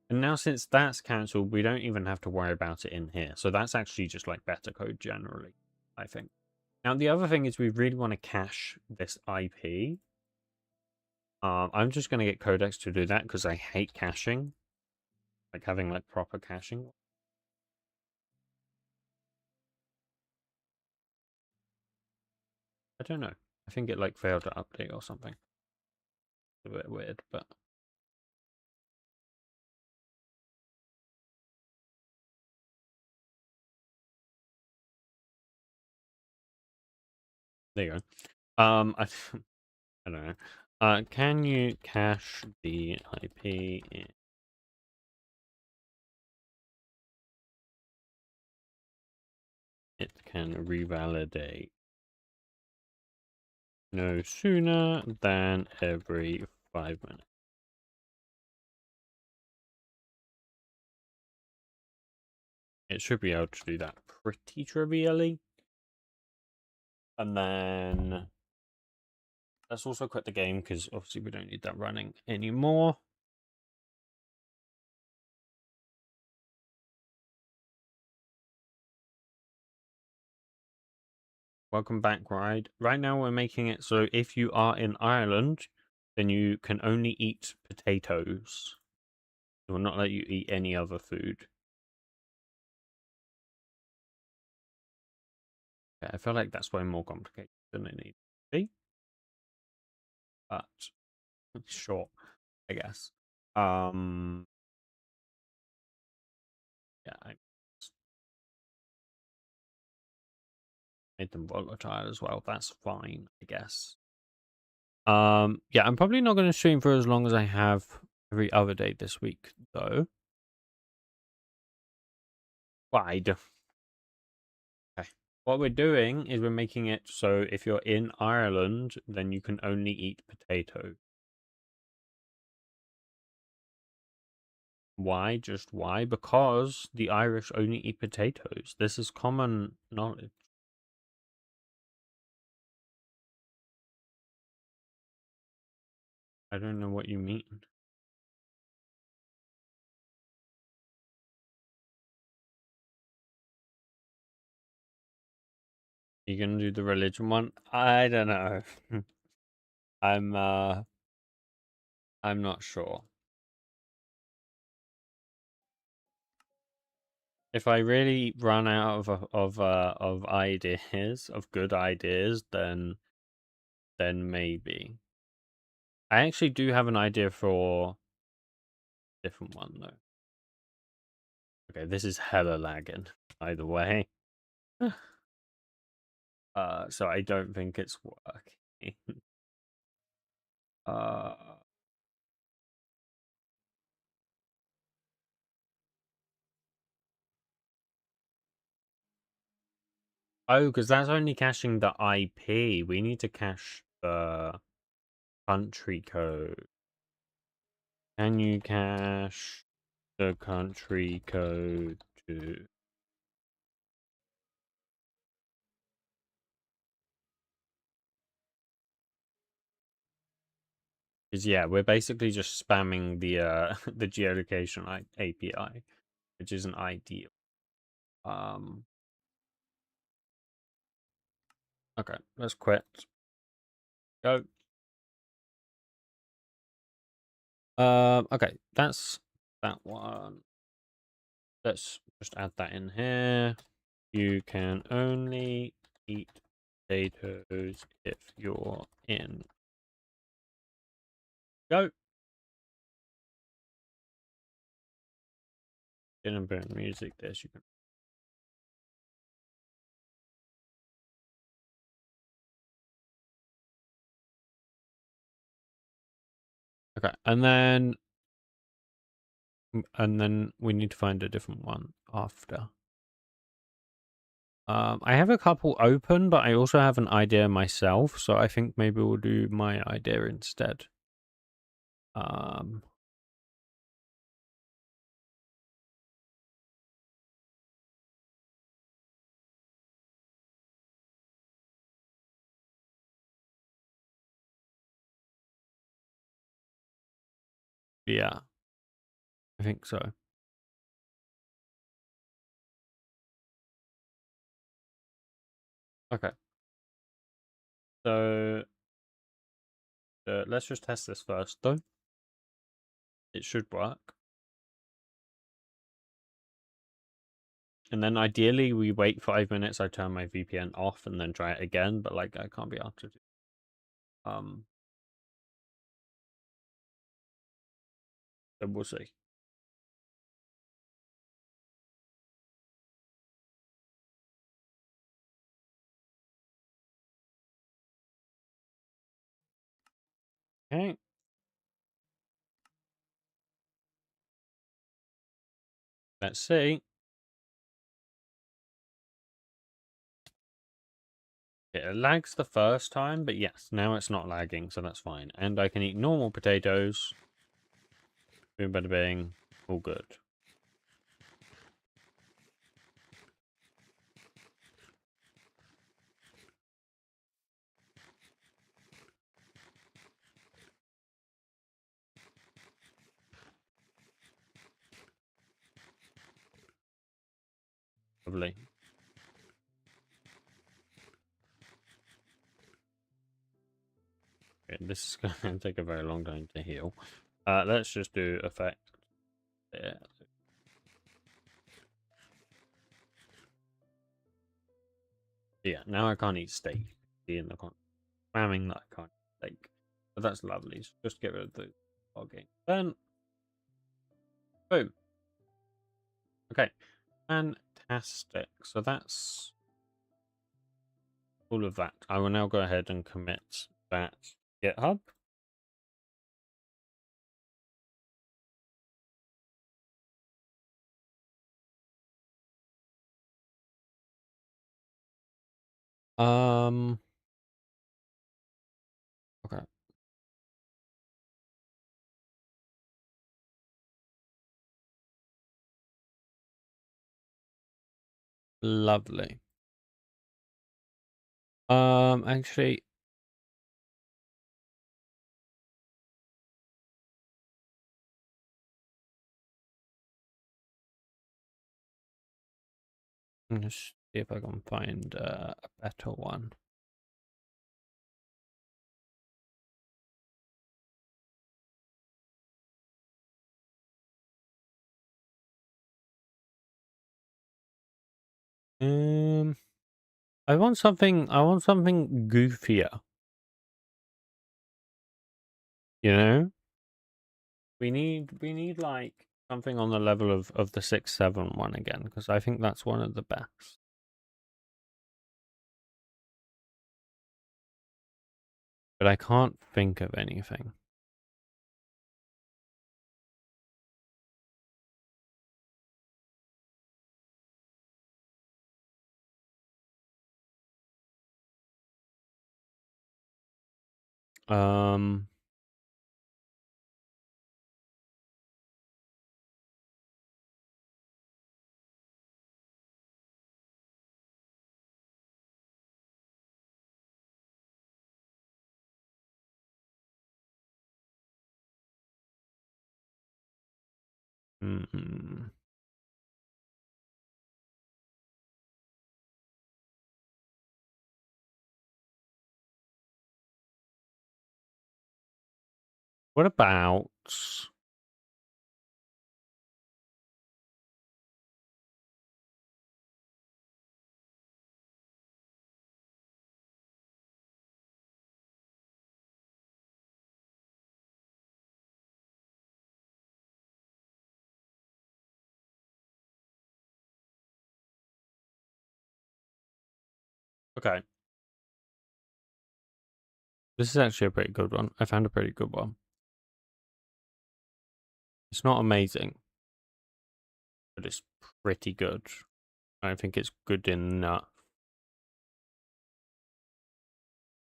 And now since that's cancelled, we don't even have to worry about it in here. So that's actually just like better code generally, I think. Now the other thing is we really want to cache this IP. I'm just going to get Codex to do that because I hate caching. Like having like proper caching. I don't know. I think it like failed to update or something. It's a bit weird, but there you go. I don't know. Can you cache the IP in? It can revalidate no sooner than every 5 minutes. It should be able to do that pretty trivially. And then let's also quit the game because obviously we don't need that running anymore. Welcome back, Ride. Right now we're making it so if you are in Ireland, then you can only eat potatoes. It will not let you eat any other food. Yeah, I feel like that's way more complicated than it needs to be. But sure, I guess. Yeah, Made them volatile as well. That's fine, I guess. Yeah, I'm probably not going to stream for as long as I have every other day this week, though. Wide. Okay. What we're doing is we're making it so if you're in Ireland, then you can only eat potato. Why? Just why? Because the Irish only eat potatoes. This is common knowledge. I don't know what you mean. You gonna do the religion one? I don't know. I'm I'm not sure. If I really run out of ideas, of good ideas, then maybe. I actually do have an idea for a different one though. Okay, this is hella lagging, by the way. So I don't think it's working. uh oh, because that's only caching the IP. We need to cache the country code. Can you cache the country code too? Because yeah, we're basically just spamming the the geolocation API, which isn't ideal. Um, okay, let's quit. Go. Okay, that's that one. Let's just add that in here. You can only eat potatoes if you're in. Go. Didn't burn music. This you can. Okay, and then we need to find a different one after. I have a couple open, but I also have an idea myself, so I think maybe we'll do my idea instead. Um, yeah, I think so. Okay, so let's just test this first, though. It should work. And then ideally we wait 5 minutes, I turn my VPN off and then try it again, but like I can't be asked to do. So we'll see. Okay. Let's see. It lags the first time, but yes, now it's not lagging, so that's fine. And I can eat normal potatoes. Boom, bada bing. All good. Lovely. Okay, this is going to take a very long time to heal. Let's just do effect. Yeah, now I can't eat steak. See in the spamming that I can't eat steak. But that's lovely. So just get rid of the logging. Then, boom. Okay, fantastic. So that's all of that. I will now go ahead and commit that GitHub. Okay. Lovely. Actually, let's see if I can find a better one. I want something. I want something goofier. You know, we need like something on the level of the 6.7 one again, because I think that's one of the best. But I can't think of anything. Um, mm, what about? Okay, this is actually a pretty good one. I found a pretty good one. It's not amazing, but it's pretty good. I think it's good enough.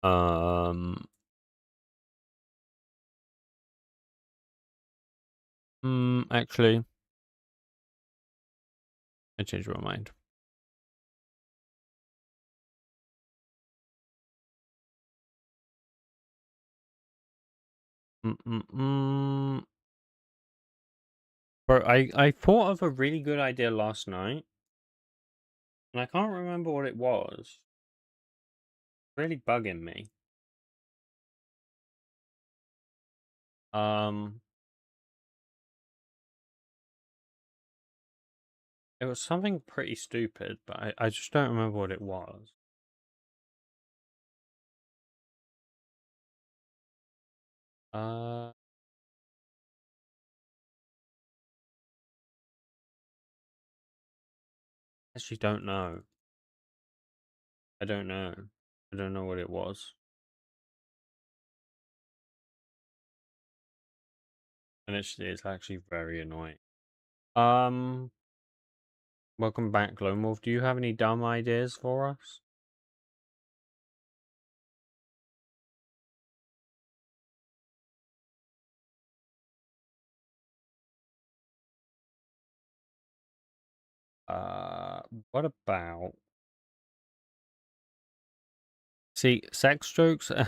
Um, actually, I changed my mind. Bro, I thought of a really good idea last night, and I can't remember what it was. Really bugging me. Um, it was something pretty stupid, but I just don't remember what it was. Uh, actually don't know. I don't know. I don't know what it was. And it's actually very annoying. Um, welcome back, Lone Wolf. Do you have any dumb ideas for us? Uh, what about... See, sex jokes are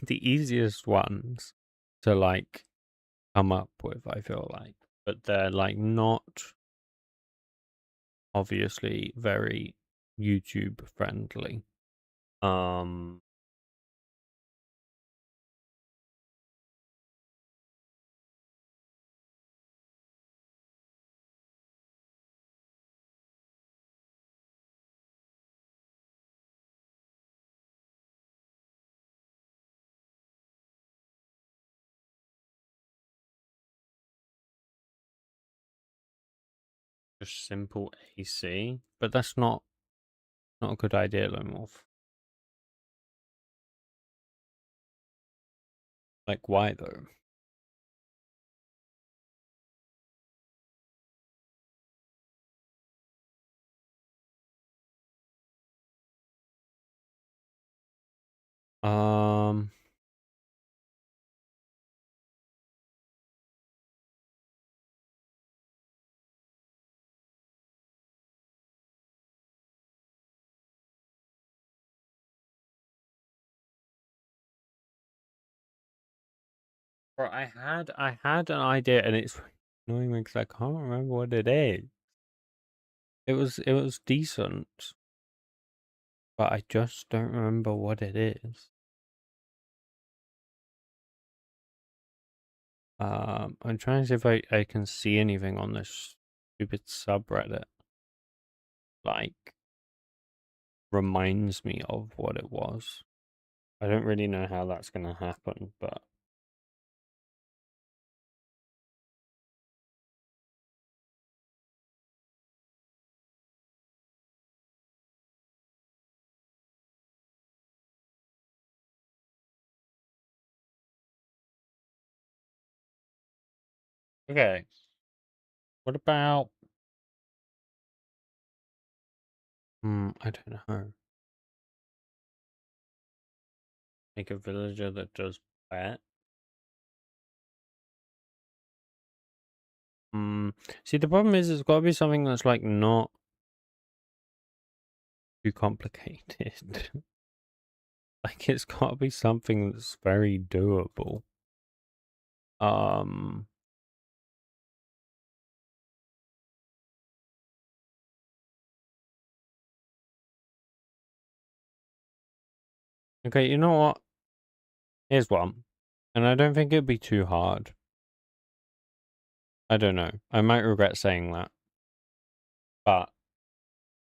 the easiest ones to like come up with, I feel like. But they're like not obviously very YouTube friendly. Um, just simple AC, but that's not Not a good idea, Lone Wolf. Like, why though? Um, bro, I had an idea, and it's annoying because I can't remember what it is. It was decent, but I just don't remember what it is. I'm trying to see if I can see anything on this stupid subreddit. Like, reminds me of what it was. I don't really know how that's gonna happen, but okay. What about I don't know. Like a villager that does that. See, the problem is it's got to be something that's like not too complicated. Like it's got to be something that's very doable. Um, okay, you know what? Here's one, and I don't think it'd be too hard. I don't know. I might regret saying that, but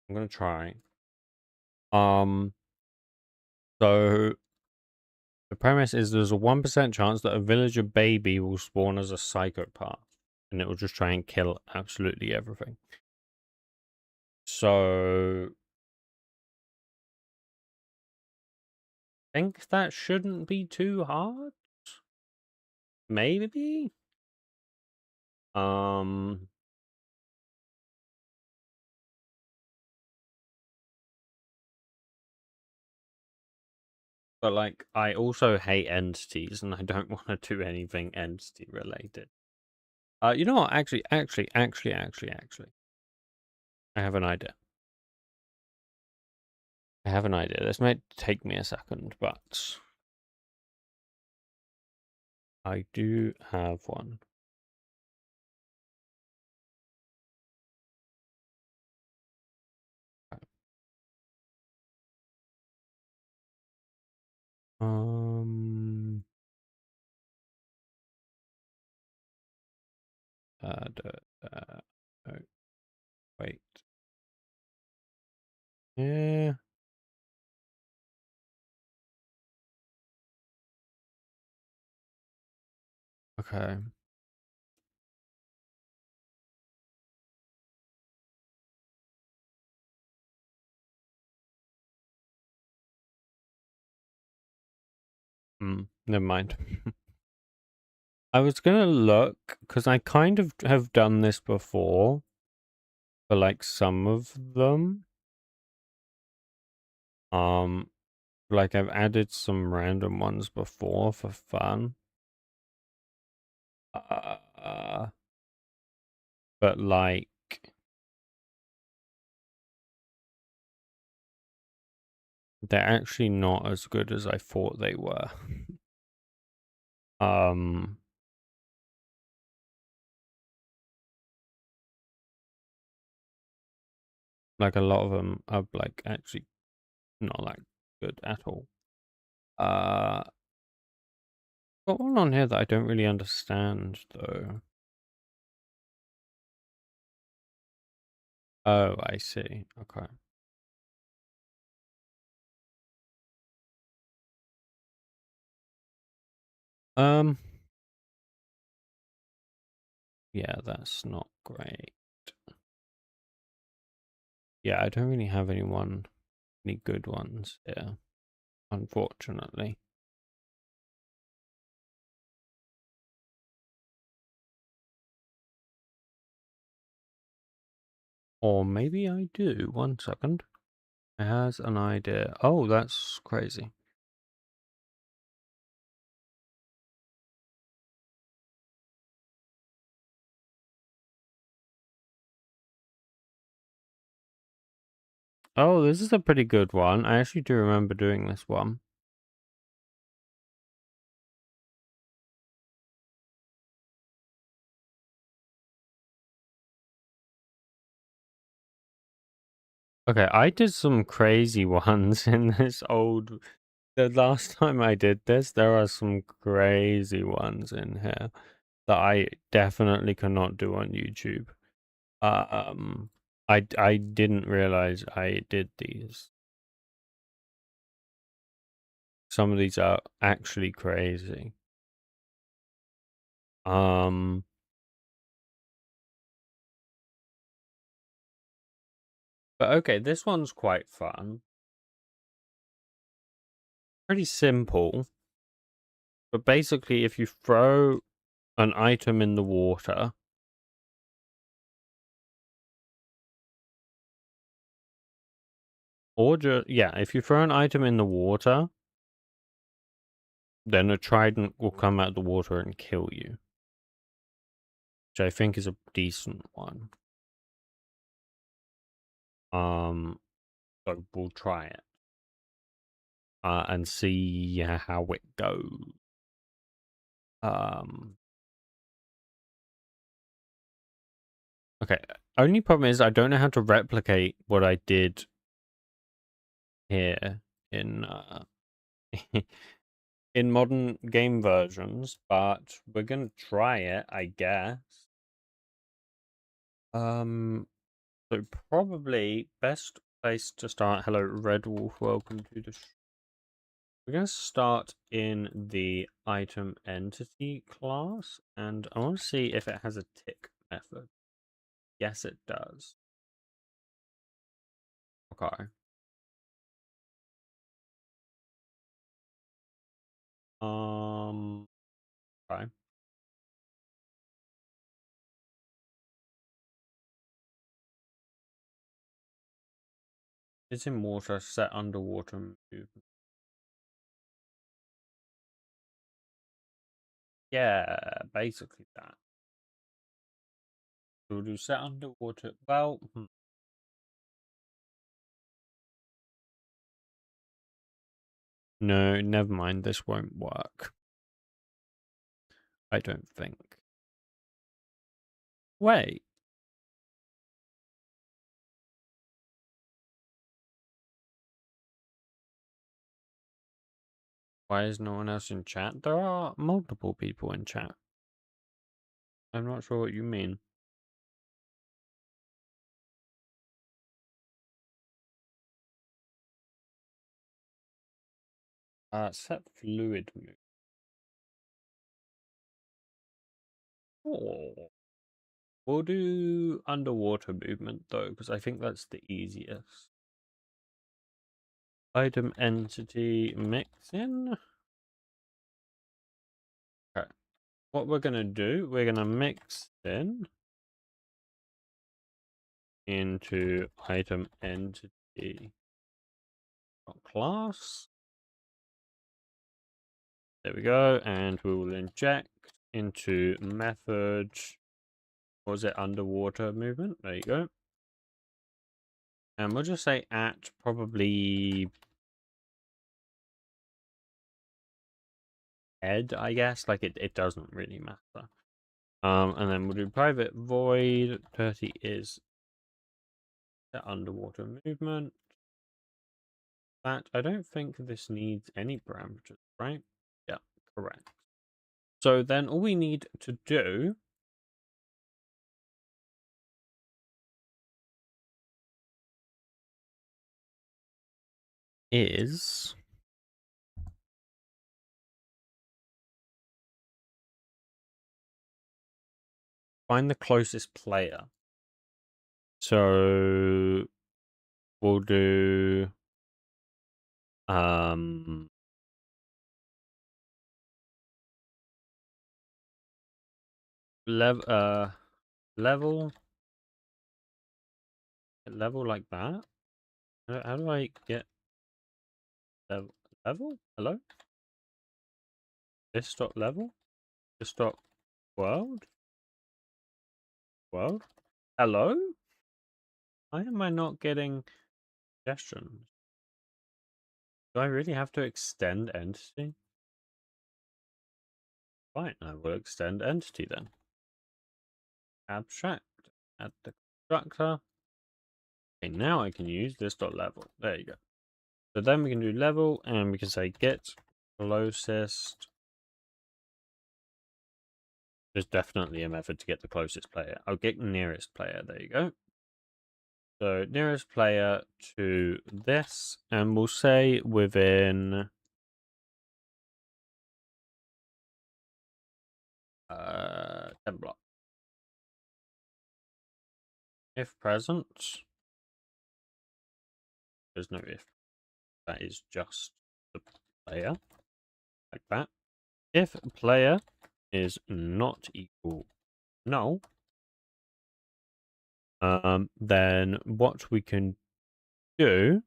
I'm gonna try. Um, so the premise is there's a 1% chance that a villager baby will spawn as a psychopath, and it will just try and kill absolutely everything. So I think that shouldn't be too hard. Maybe. Um, but like I also hate entities, and I don't want to do anything entity related. You know what? Actually, I have an idea. I have an idea. This might take me a second, but I do have one. Um, uh, oh, wait. Yeah. Okay. Never mind. I was gonna look because I kind of have done this before for like some of them. Like I've added some random ones before for fun. Uh, but like they're actually not as good as I thought they were. um, like a lot of them are like actually not that good at all. Got one on here that I don't really understand though. Oh, I see. Okay. Um, yeah, that's not great. Yeah, I don't really have anyone any good ones here, unfortunately. Or maybe I do. 1 second. It has an idea. Oh, that's crazy. Oh, this is a pretty good one. I actually do remember doing this one. Okay, I did some crazy ones in this old. The last time I did this, there are some crazy ones in here that I definitely cannot do on YouTube. Um, I didn't realize I did these. Some of these are actually crazy. Um, but okay, this one's quite fun. Pretty simple. But basically, if you throw an item in the water, or just, yeah, if you throw an item in the water, then a trident will come out of the water and kill you. Which I think is a decent one. So we'll try it. And see how it goes. Okay. Only problem is I don't know how to replicate what I did here in in modern game versions, but we're gonna try it, I guess. So probably best place to start. Hello, Red Wolf. Welcome to the. We're gonna start in the item entity class, and I want to see if it has a tick method. Yes, it does. Okay. Okay. It's in water, set underwater movement. Yeah, basically that. We'll do set underwater. Well, no, never mind. This won't work. I don't think. Wait. Why is no one else in chat? There are multiple people in chat. I'm not sure what you mean. Set fluid move. Oh. We'll do underwater movement though, because I think that's the easiest. Item entity mixin. Okay. What we're gonna do, we're gonna mix in into item entity class. There we go, and we will inject into method. What was it? Underwater movement. There you go. And we'll just say at probably head, I guess. Like it doesn't really matter. And then we'll do private void. 30 is the underwater movement. That I don't think this needs any parameters, right? Yeah, correct. So then all we need to do is find the closest player. So we'll do Um, level, level, level like that. How do I get level? Level? Hello? This dot level? This dot world? World? Hello? Why am I not getting suggestions? Do I really have to extend entity? Fine, I will extend entity then. Abstract. Add the constructor. Okay, now I can use this dot level. There you go. So then we can do level and we can say get closest. There's definitely a method to get the closest player. I'll get nearest player. There you go. So nearest player to this, and we'll say within 10 blocks. If present, there's no if. That is just the player, like that. If player is not equal null, then what we can do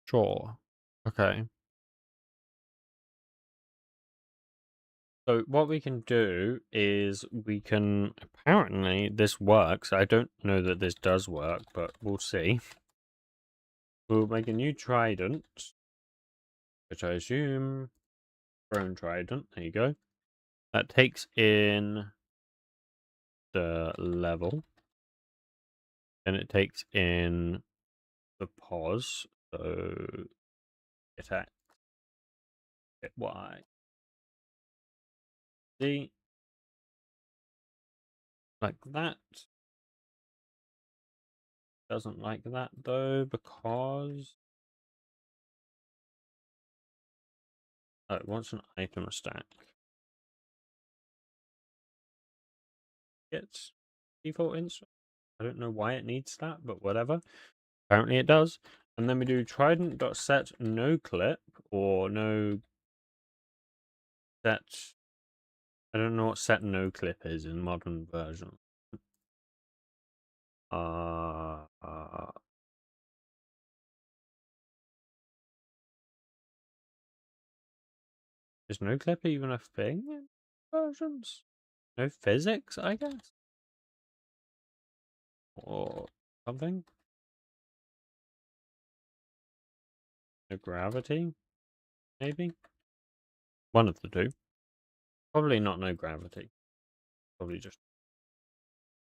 sure. Okay. So what we can do is we can, apparently this works. I don't know that this does work, but we'll see. We'll make a new trident, which I assume throne trident. There you go. That takes in the level, and it takes in the pause. So attack, hit Y, Z, like that. Doesn't like that though because it wants an item stack. It's default insert. I don't know why it needs that, but whatever. Apparently it does. And then we do trident.set no clip or no set. I don't know what set no clip is in modern version. Uh, uh, is no clip even a thing in versions? No physics, I guess? Or something? No gravity? Maybe? One of the two. Probably not no gravity. Probably just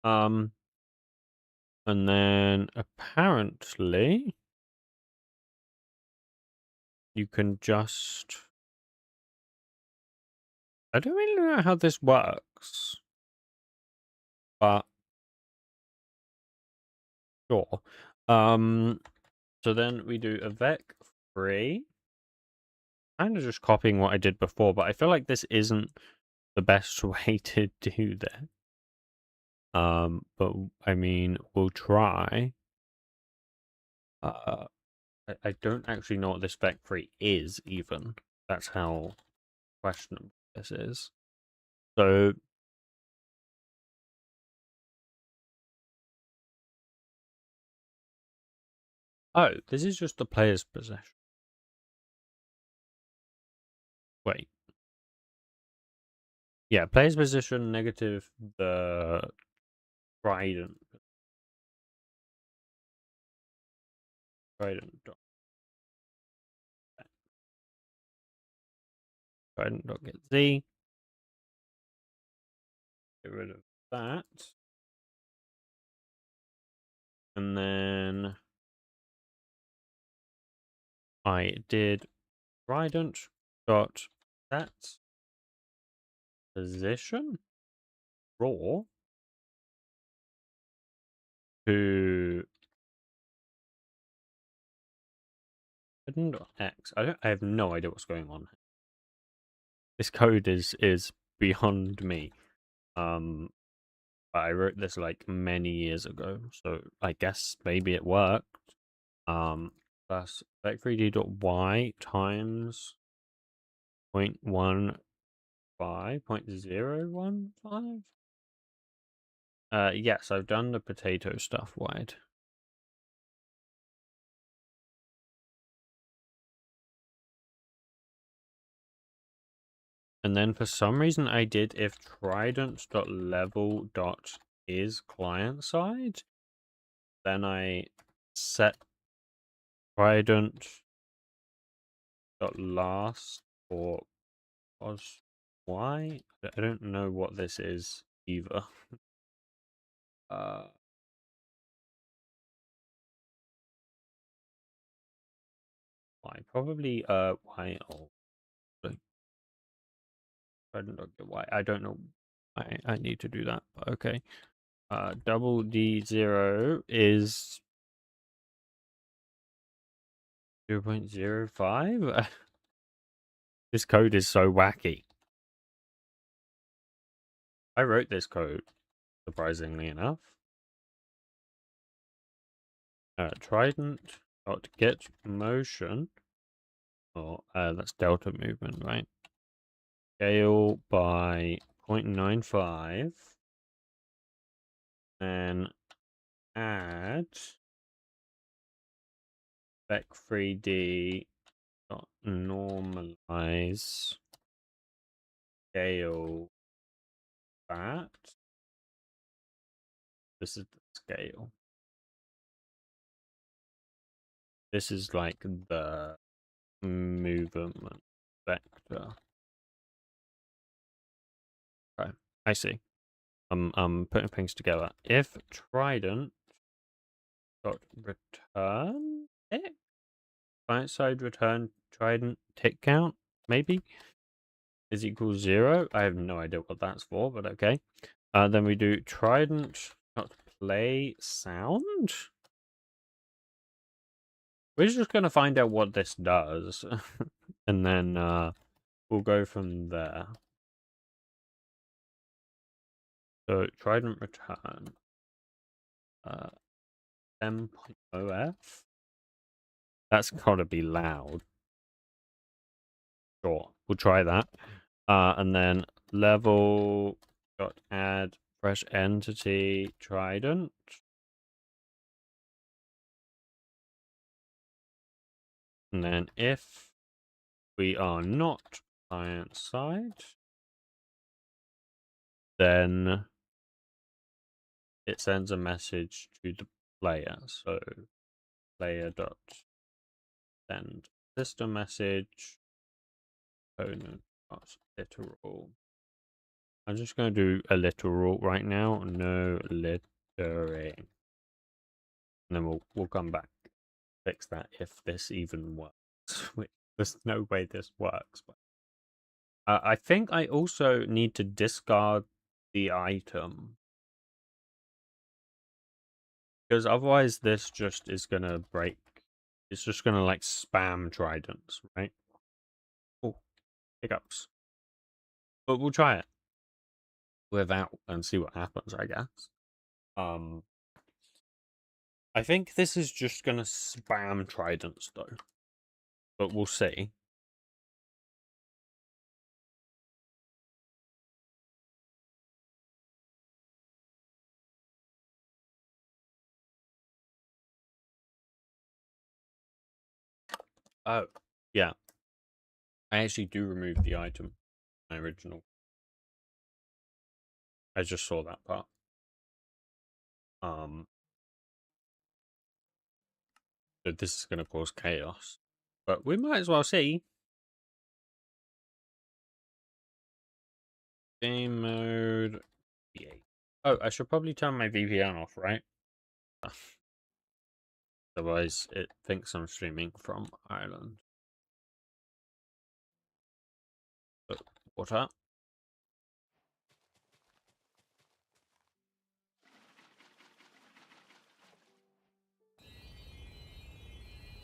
and then apparently you can just I don't really know how this works, but sure. So then we do a vec free. Kind of just copying what I did before, but I feel like this isn't the best way to do that. But I mean, we'll try. I don't actually know what this vec free is even. That's how questionable this is. So oh, this is just the player's possession. Wait. Yeah, player's position negative the trident. Trident dot trident dot get Z. Get rid of that. And then I did trident dot set position raw to X. I have no idea what's going on. This code is beyond me. But I wrote this like many years ago, so I guess maybe it worked. Plus vec3d.y times 0.15. Yes, I've done the potato stuff wide. And then for some reason I did if trident.level.is client side, then I set trident.last or was why? I don't know what this is either. Why? Probably why oh trident.why. I don't know. I need to do that, but okay. Double D0 is 0.05. This code is so wacky. I wrote this code, surprisingly enough. Trident.get motion. Oh, that's delta movement, right? Scale by 0.95. And add vec3d dot normalize scale that. This is the scale. This is like the movement vector. Okay, I see. I'm putting things together. If trident dot return tick, client side return trident tick count maybe is equals 0. I have no idea what that's for, but okay. Then we do trident dot play sound. We're just gonna find out what this does, and then we'll go from there. So trident return 10.0f. That's gotta be loud. Sure, we'll try that. And then level dot add fresh entity trident. And then if we are not client side, then it sends a message to the player. So player dot send system message component dot literal. I'm just going to do a literal right now. No littering. And then we'll come back, fix that if this even works. There's no way this works. But I think I also need to discard the item, because otherwise this just is gonna break. It's just gonna like spam tridents, right? Oh, hiccups. But we'll try it without and see what happens, I guess. I think this is just gonna spam tridents though, but we'll see. Oh, yeah. I actually do remove the item. My original. I just saw that part. So this is gonna cause chaos. But we might as well see. Game mode. Oh, I should probably turn my VPN off, right? Otherwise, it thinks I'm streaming from Ireland. Water.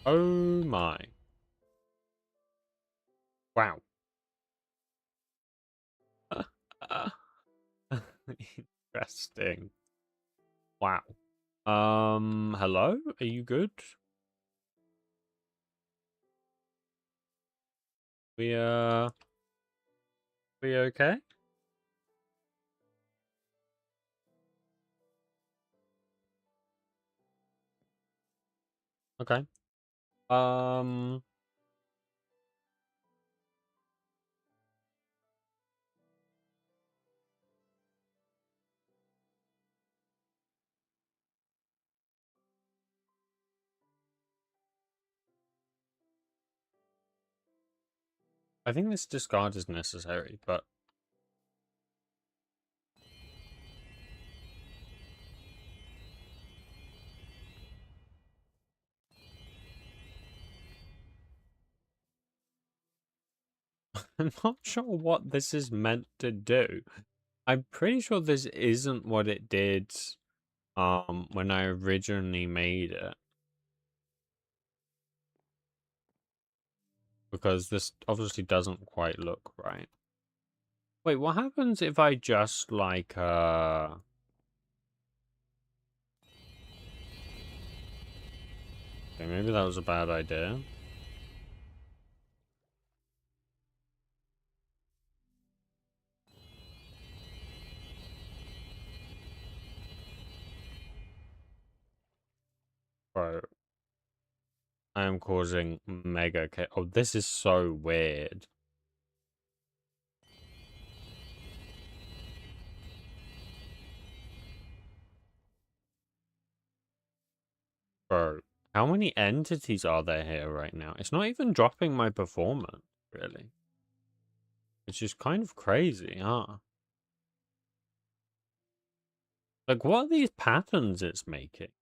Oh my. Wow. Interesting. Wow. Hello? Are you good? We, uh, we okay? Okay. Um, I think this discard is necessary, but I'm not sure what this is meant to do. I'm pretty sure this isn't what it did, when I originally made it. Because this obviously doesn't quite look right. Wait, what happens if I just, like, okay, maybe that was a bad idea. Bro, I am causing mega chaos. Oh, this is so weird. Bro, how many entities are there here right now? It's not even dropping my performance, really. It's just kind of crazy, huh? Like, what are these patterns it's making?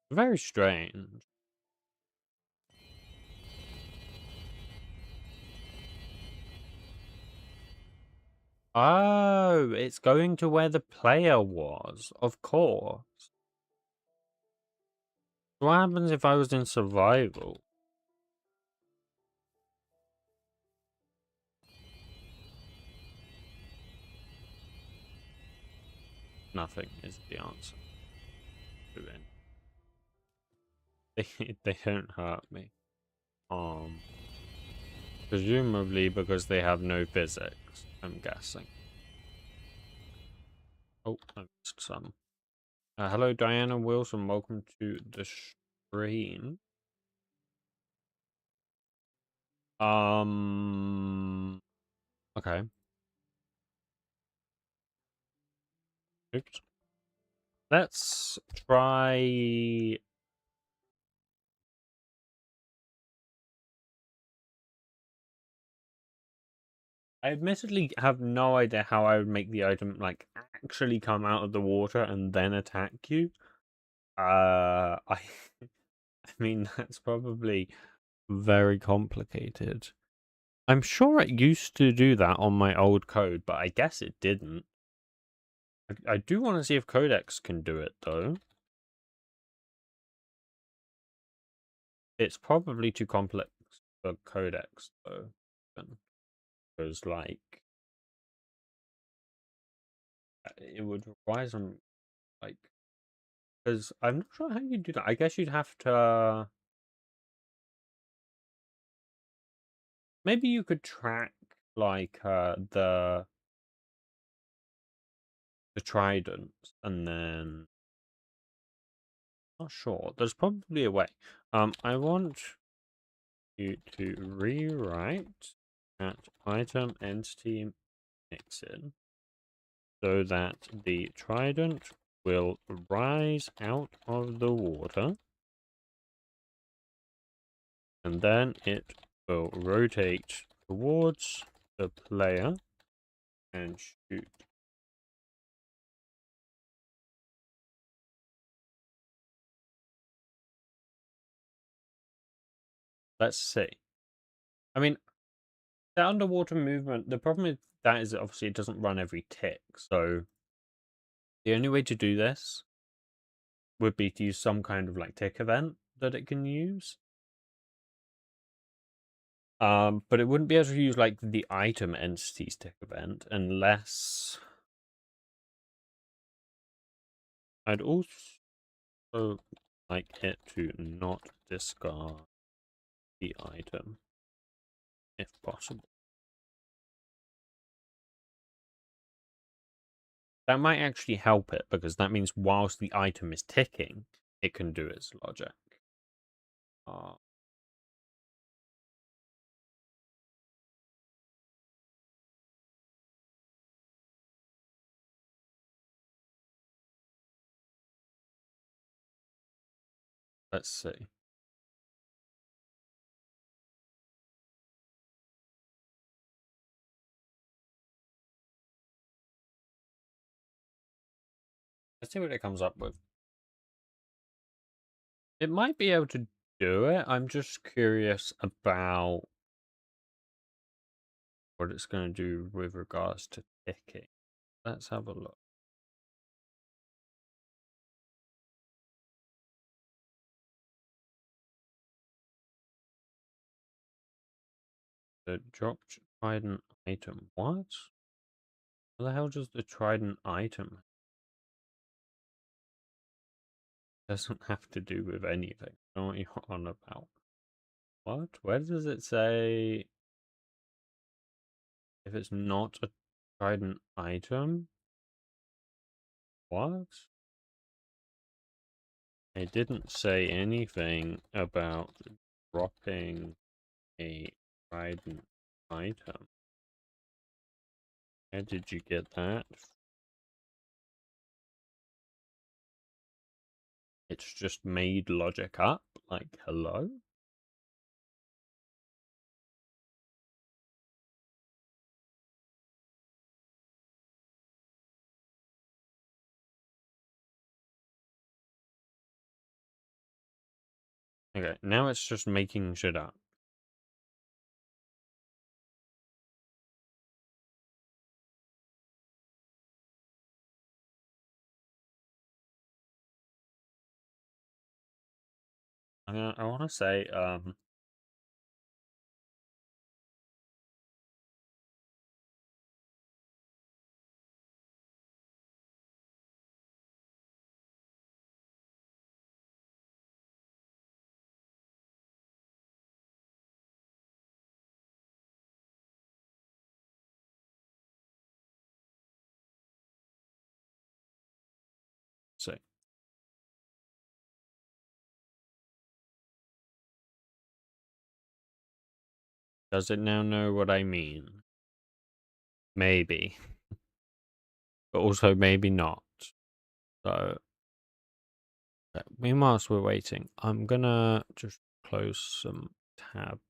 Very strange. Oh, it's going to where the player was, of course. What happens if I was in survival? Nothing is the answer to it. They don't hurt me. Presumably because they have no physics, I'm guessing. Oh, I missed some. Hello, Diana Wilson. Welcome to the stream. Okay. Oops. Let's try. I admittedly have no idea how I would make the item like actually come out of the water and then attack you. I I mean that's probably very complicated. I'm sure it used to do that on my old code, but I guess it didn't. I do want to see if Codex can do it though. It's probably too complex for Codex though, because like it would require some like because I'm not sure how you do that. I guess you'd have to. Maybe you could track like the trident and then not sure. There's probably a way. I want you to rewrite that item entity mixin so that the trident will rise out of the water and then it will rotate towards the player and shoot. Let's see. I mean, The underwater movement, the problem with that is that obviously it doesn't run every tick. So the only way to do this would be to use some kind of like tick event that it can use. But it wouldn't be able to use like the item entities tick event unless I'd also like it to not discard the item if possible. That might actually help it because that means whilst the item is ticking, it can do its logic. Let's see. Let's see what it comes up with. It might be able to do it. I'm just curious about what it's going to do with regards to ticking. Let's have a look. The dropped trident item. What? What the hell does the trident item? Doesn't have to do with anything. I don't know what you're on about. What? Where does it say if it's not a trident item? What? It didn't say anything about dropping a trident item. Where did you get that? It's just made logic up? Like, hello? Okay, now it's just making shit up. I want to say, say, does it now know what I mean? Maybe. But also maybe not. So, meanwhile, we're waiting, I'm gonna just close some tabs.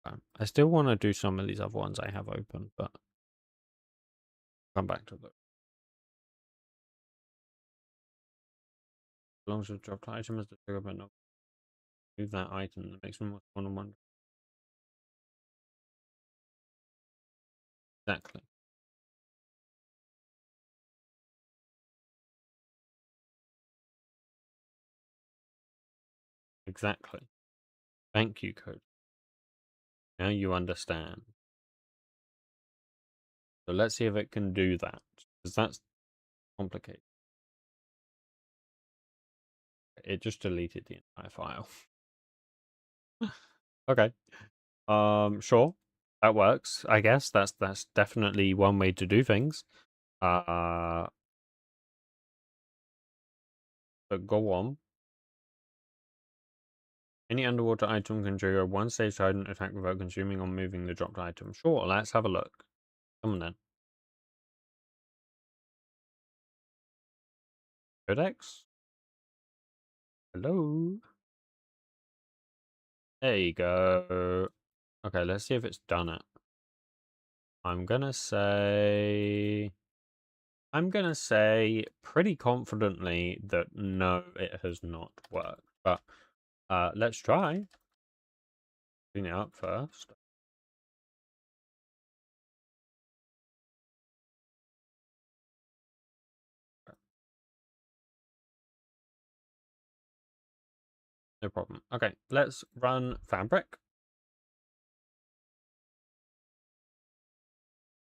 I still want to do some of these other ones I have open, but come back to them. As long as the dropped item is the trigger, but not move that item, that makes me more one-on-one. Exactly. Exactly. Thank you, Code. Now you understand. So let's see if it can do that, because that's complicated. It just deleted the entire file. Okay. Sure. That works, I guess. That's definitely one way to do things. But go on. Any underwater item can trigger one stage trident attack without consuming or moving the dropped item. Sure, let's have a look. Come on then. Codex? Hello? There you go. Okay, let's see if it's done it. I'm gonna say pretty confidently that no, it has not worked. But let's try. Clean it up first. No problem. Okay, let's run fabric.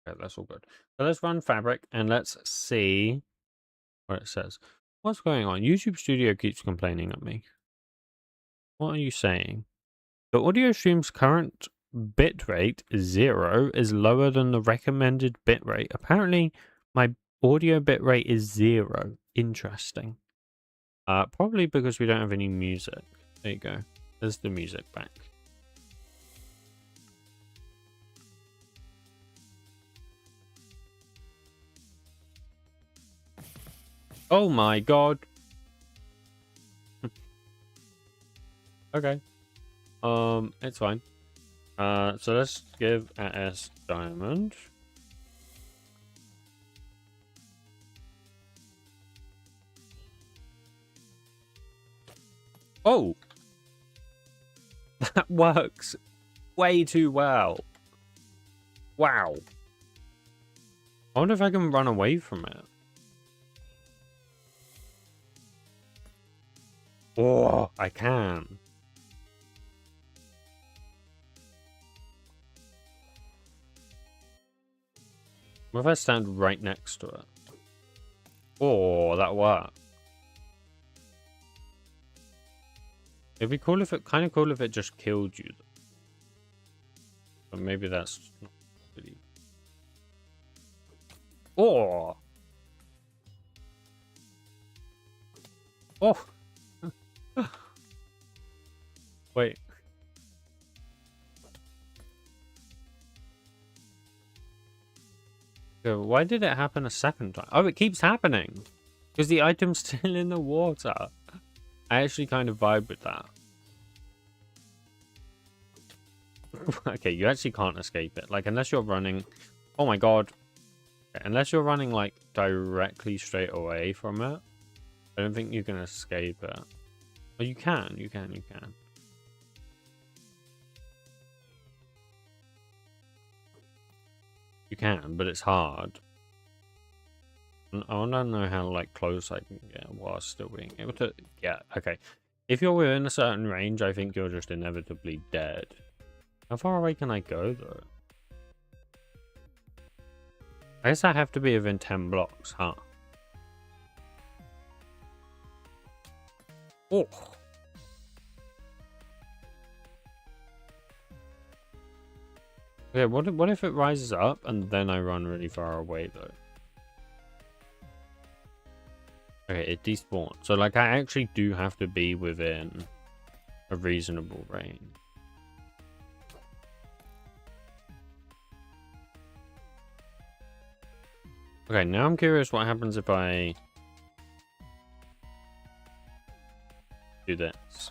Okay, that's all good. So let's run fabric and let's see what it says. What's going on? YouTube Studio keeps complaining at me. What are you saying? The audio stream's current bitrate 0 is lower than the recommended bitrate. Apparently, my audio bitrate is 0. Interesting. Probably because we don't have any music. There you go. There's the music back. Oh my god. Okay. It's fine. So let's give AS diamond. Oh! That works way too well. Wow. I wonder if I can run away from it. Oh, I can. What if I stand right next to it? Oh, that worked. It'd be cool if it, kind of cool if it just killed you. But maybe that's not really... Oh! Oh! Wait. So why did it happen a second time? Oh, it keeps happening. Because the item's still in the water. I actually kind of vibe with that. Okay, you actually can't escape it. Like, unless you're running... Oh my god. Unless you're running, like, directly straight away from it, I don't think you can escape it. Oh, you can. You can. You can, but it's hard. I want to know how, like, close I can get while still being able to... Yeah, okay. If you're within a certain range, I think you're just inevitably dead. How far away can I go, though? I guess I have to be within 10 blocks, huh? Oh! Okay, what if it rises up and then I run really far away, though? Okay, it despawned. So, like, I actually do have to be within a reasonable range. Okay, now I'm curious what happens if I do this.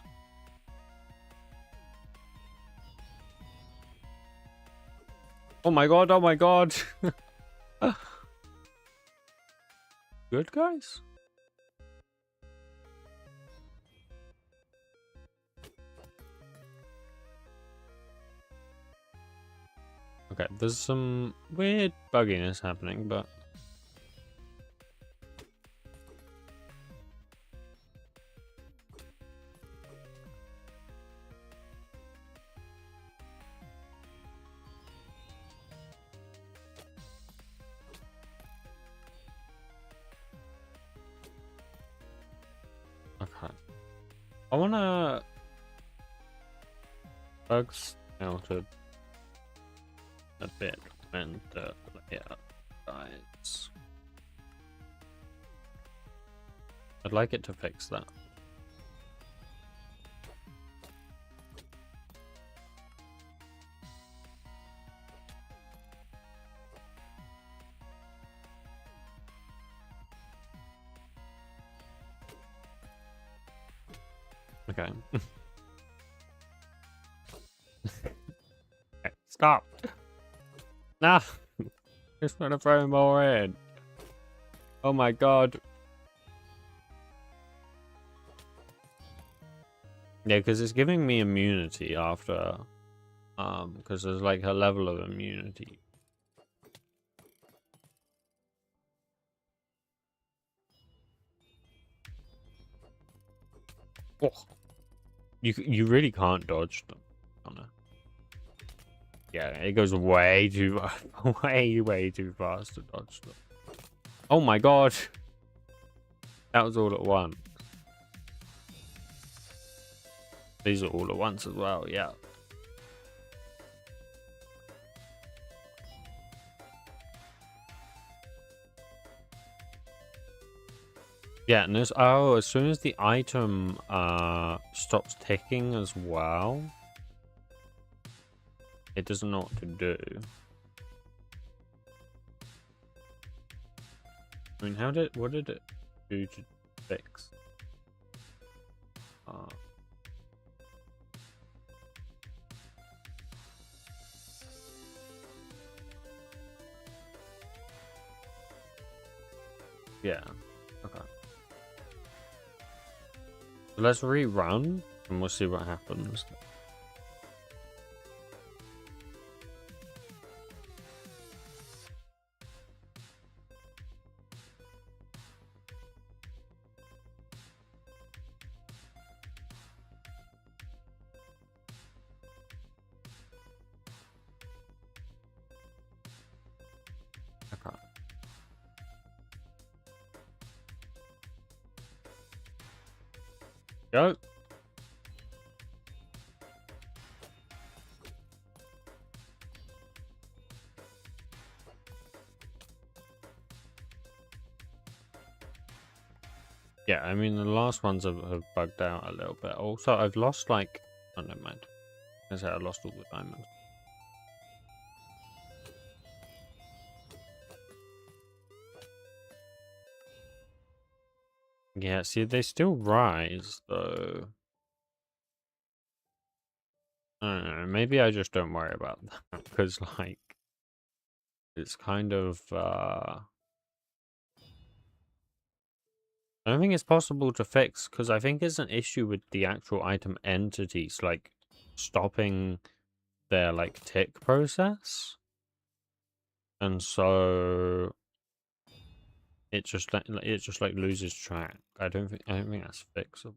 Oh my god, oh my god! Good, guys? Okay, there's some weird bugginess happening, but... Okay. I wanna... Bugs out a bit when the player dies. I'd like it to fix that. Okay. Okay, stop. Nah. Just want to throw more in. Oh my god. Yeah, because it's giving me immunity after Because there's like a level of immunity. Oh. You really can't dodge them. Oh, no. Yeah, it goes way too way too fast to dodge them. Oh my god. That was all at once. These are all at once as well, yeah. Yeah, and there's as soon as the item stops ticking as well, it doesn't know what to do. I mean, what did it do to fix? Yeah, okay. So let's rerun and we'll see what happens. Okay. Go. Yeah, I mean, the last ones have bugged out a little bit. Also, I've lost, like... Oh, never mind. I said I lost all the diamonds. Yeah, see, they still rise, though. I don't know, maybe I just don't worry about that, because, like... It's kind of, I don't think it's possible to fix, because I think it's an issue with the actual item entities, like, stopping their, like, tick process. And so... it just like loses track. I don't think that's fixable.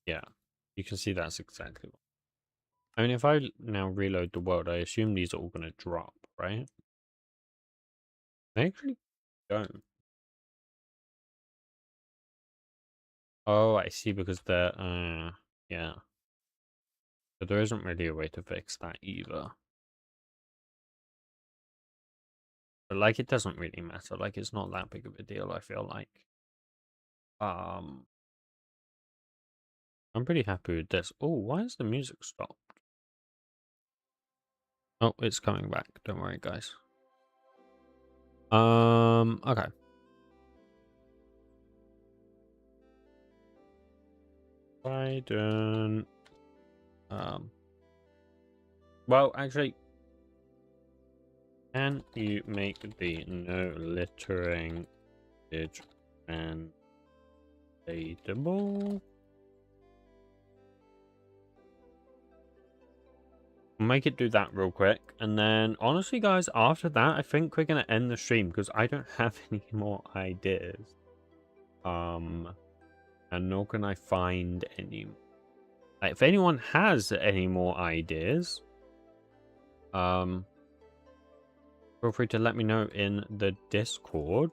Yeah, you can see that's exactly what. I mean, if I now reload the world, I assume these are all going to drop, right? They actually don't. Oh, I see, because they're, yeah. But there isn't really a way to fix that either. But, like, it doesn't really matter. Like, it's not that big of a deal, I feel like. I'm pretty happy with this. Oh, why has the music stopped? Oh, it's coming back. Don't worry, guys. Okay. I don't... Well, actually... Can you make the no littering image translatable? Make it do that real quick. And then, honestly, guys, after that, I think we're going to end the stream because I don't have any more ideas. And nor can I find any. Like, if anyone has any more ideas, feel free to let me know in the Discord.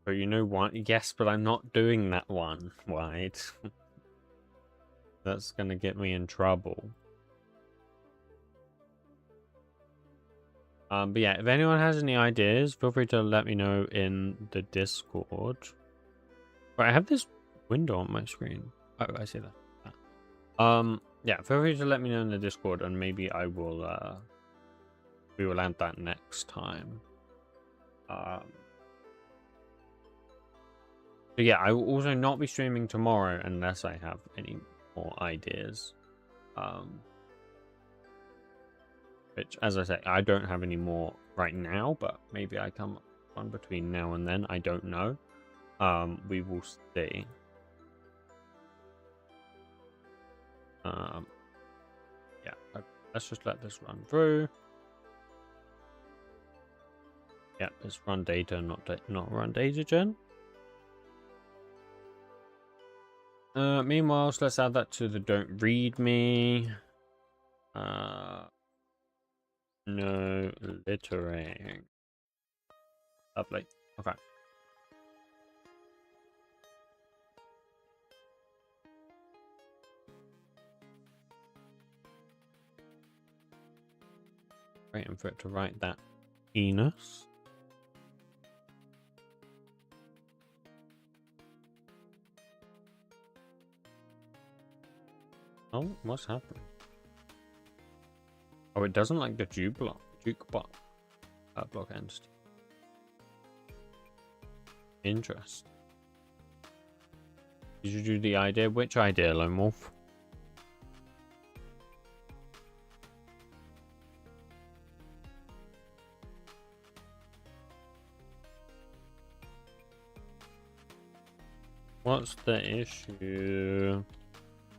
But you know what? Yes, but I'm not doing that one, right? That's gonna get me in trouble. But yeah, if anyone has any ideas, feel free to let me know in the Discord. Right, I have this window on my screen. Oh, I see that. Yeah, feel free to let me know in the Discord, and maybe I will we will add that next time. So yeah, I will also not be streaming tomorrow unless I have any more ideas. Which, as I say, I don't have any more right now, but maybe I come on between now and then. I don't know. We will see. Yeah, let's just let this run through. Yeah, it's run data, not run data gen. Meanwhile, so let's add that to the don't read me. No littering. Lovely. Okay. Waiting for it to write that penis. Oh, what's happening? Oh, it doesn't like the juke block block entity. Interesting. Did you do the idea? Which idea, Lone Wolf? What's the issue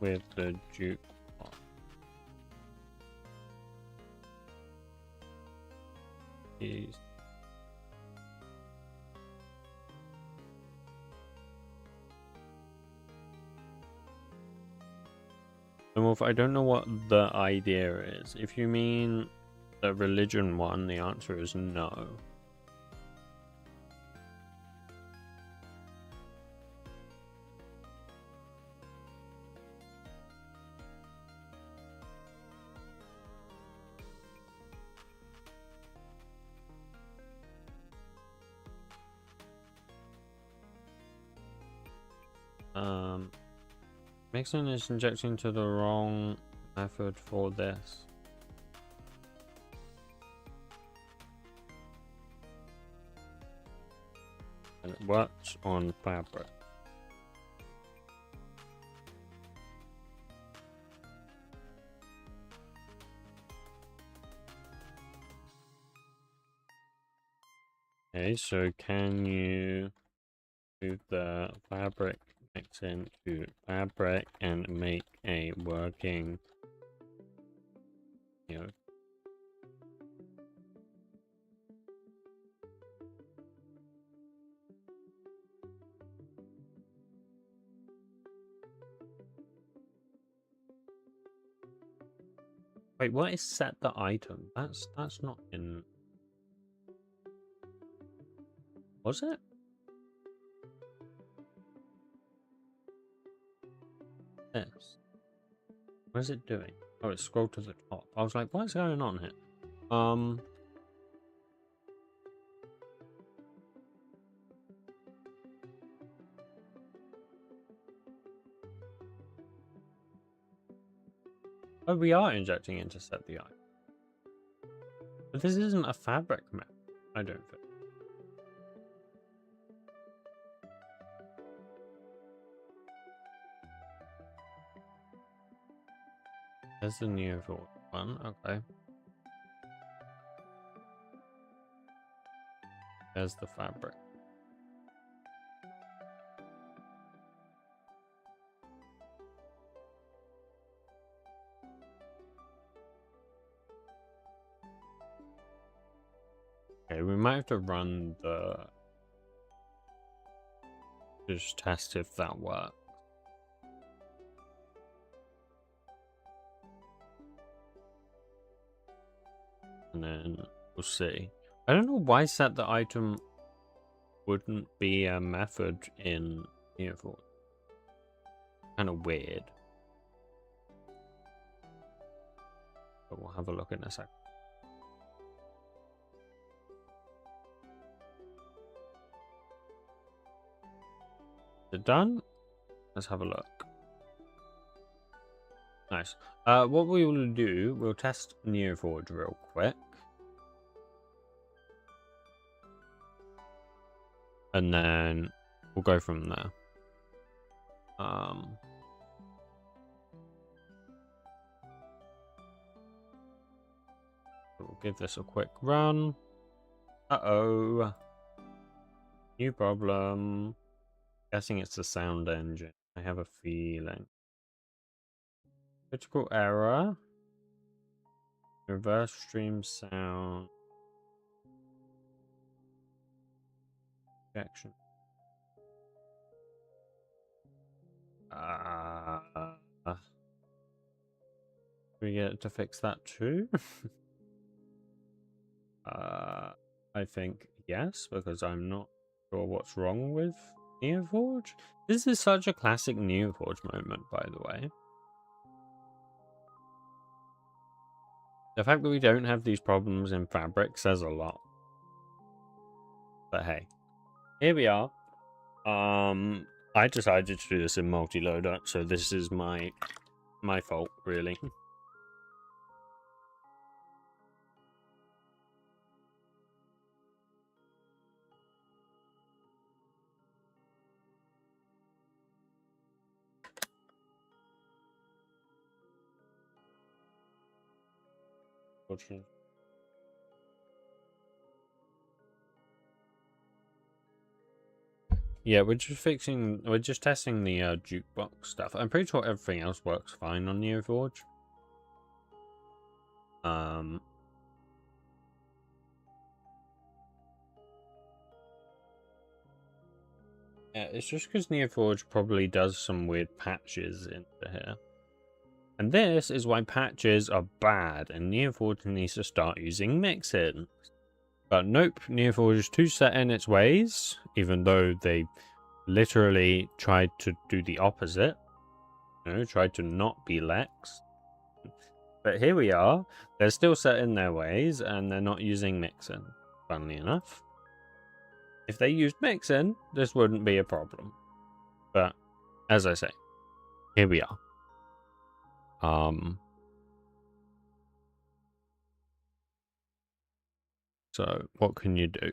with the juke block? Jeez. Wolf, I don't know what the idea is. If you mean the religion one, the answer is no. Mixon is injecting to the wrong method for this. And it works on fabric. Okay, so can you move the fabric mix into fabric and make a working, you know, wait, what is set the item? That's not in. Was it? This. What is it doing? Oh, it scrolled to the top. I was like, what's going on here? Oh, we are injecting into set the item. But this isn't a fabric map, I don't think. There's the new one, okay. There's the fabric. Okay, we might have to run the... just test if that works. And then we'll see. I don't know why set the item wouldn't be a method in Neoforge. Kind of weird. But we'll have a look in a sec. Is it done? Let's have a look. Nice. What we will do, we'll test Neoforge real quick. and then we'll go from there. We'll give this a quick run. Uh-oh. New problem. Guessing it's the sound engine. I have a feeling. Critical error. Reverse stream sound. Rejection. We get it to fix that too? I think yes, because I'm not sure what's wrong with Neoforge. This is such a classic Neoforge moment, by the way. The fact that we don't have these problems in Fabric says a lot. But hey, here we are. I decided to do this in Multiloader, so this is my fault, really. Yeah, we're just testing the jukebox stuff. I'm pretty sure everything else works fine on Neoforge. Yeah, it's just because Neoforge probably does some weird patches into here. And this is why patches are bad, and Neoforge needs to start using mixin. But nope, Neoforge is too set in its ways, even though they literally tried to do the opposite. You know, tried to not be Lex. But here we are. They're still set in their ways, and they're not using mixin, funnily enough. If they used mixin, this wouldn't be a problem. But, as I say, here we are. So, what can you do?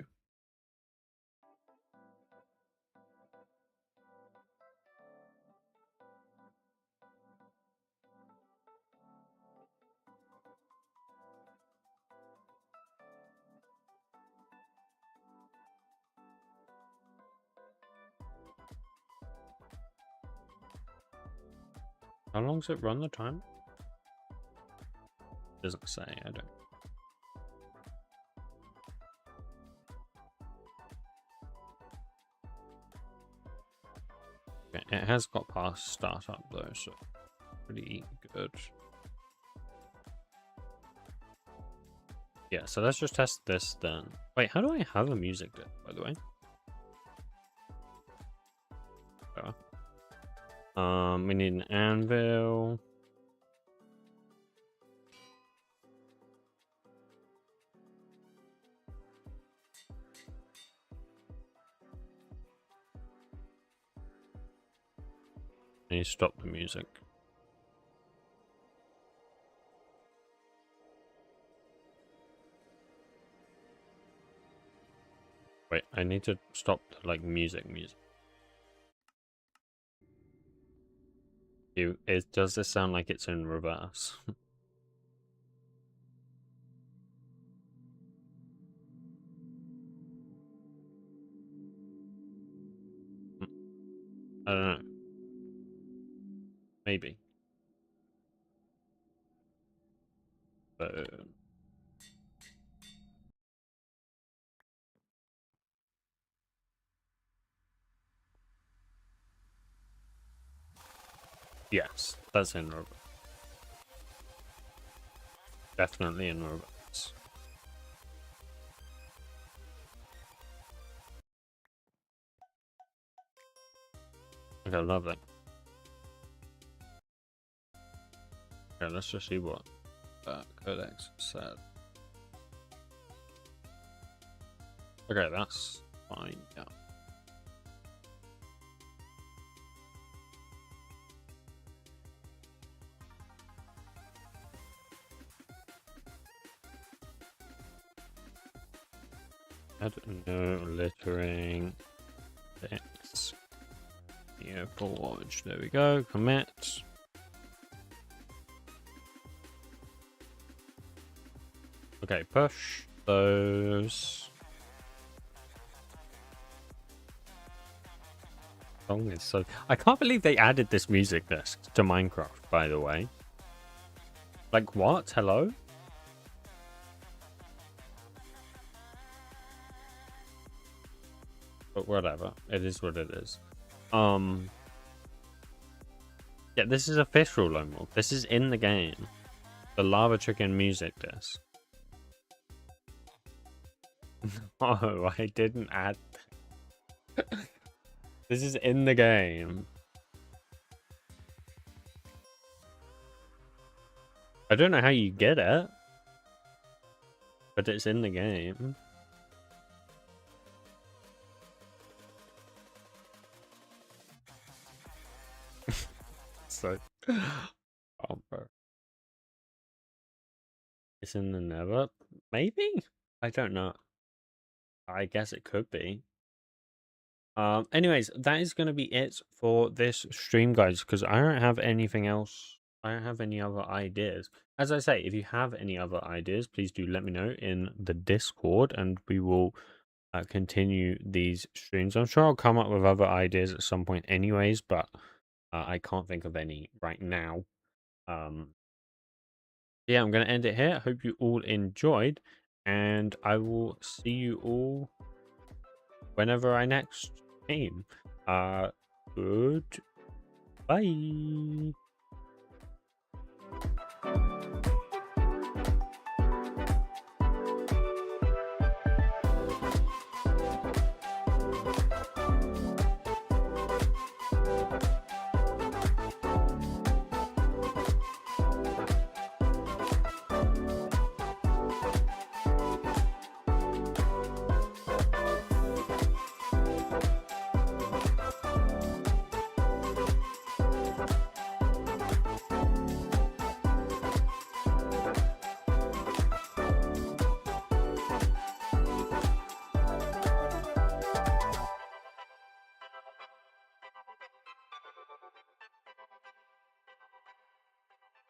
How long does it run the time? Doesn't say, I don't. Okay, it has got past startup though, so pretty good. Yeah, so let's just test this then. Wait, how do I have a music disc, by the way? We need an anvil. I need to stop the music. Wait, I need to stop the, like, music. Does this sound like it's in reverse? I don't know. Maybe. But yes, that's in reverse. Definitely in reverse. Okay, lovely. Okay, let's just see what Codex said. Okay, that's fine, yeah. Add no littering. Fix. Yeah, full watch. There we go. Commit. Okay, push those. Song is so. I can't believe they added this music disc to Minecraft, by the way. Like, what? Hello? But whatever. It is what it is. Yeah, this is official, Lomor. This is in the game. The Lava Chicken music disc. No, I didn't add. This is in the game. I don't know how you get it, but it's in the game. So, oh, bro. It's in the Nether? Maybe? I don't know. I guess it could be. Anyways, that is going to be it for this stream, guys, because I don't have anything else. I don't have any other ideas. As I say, if you have any other ideas, please do let me know in the Discord, and we will continue these streams. I'm sure I'll come up with other ideas at some point anyways, but I can't think of any right now. Yeah, I'm going to end it here. I hope you all enjoyed, and I will see you all whenever I next stream. Goodbye.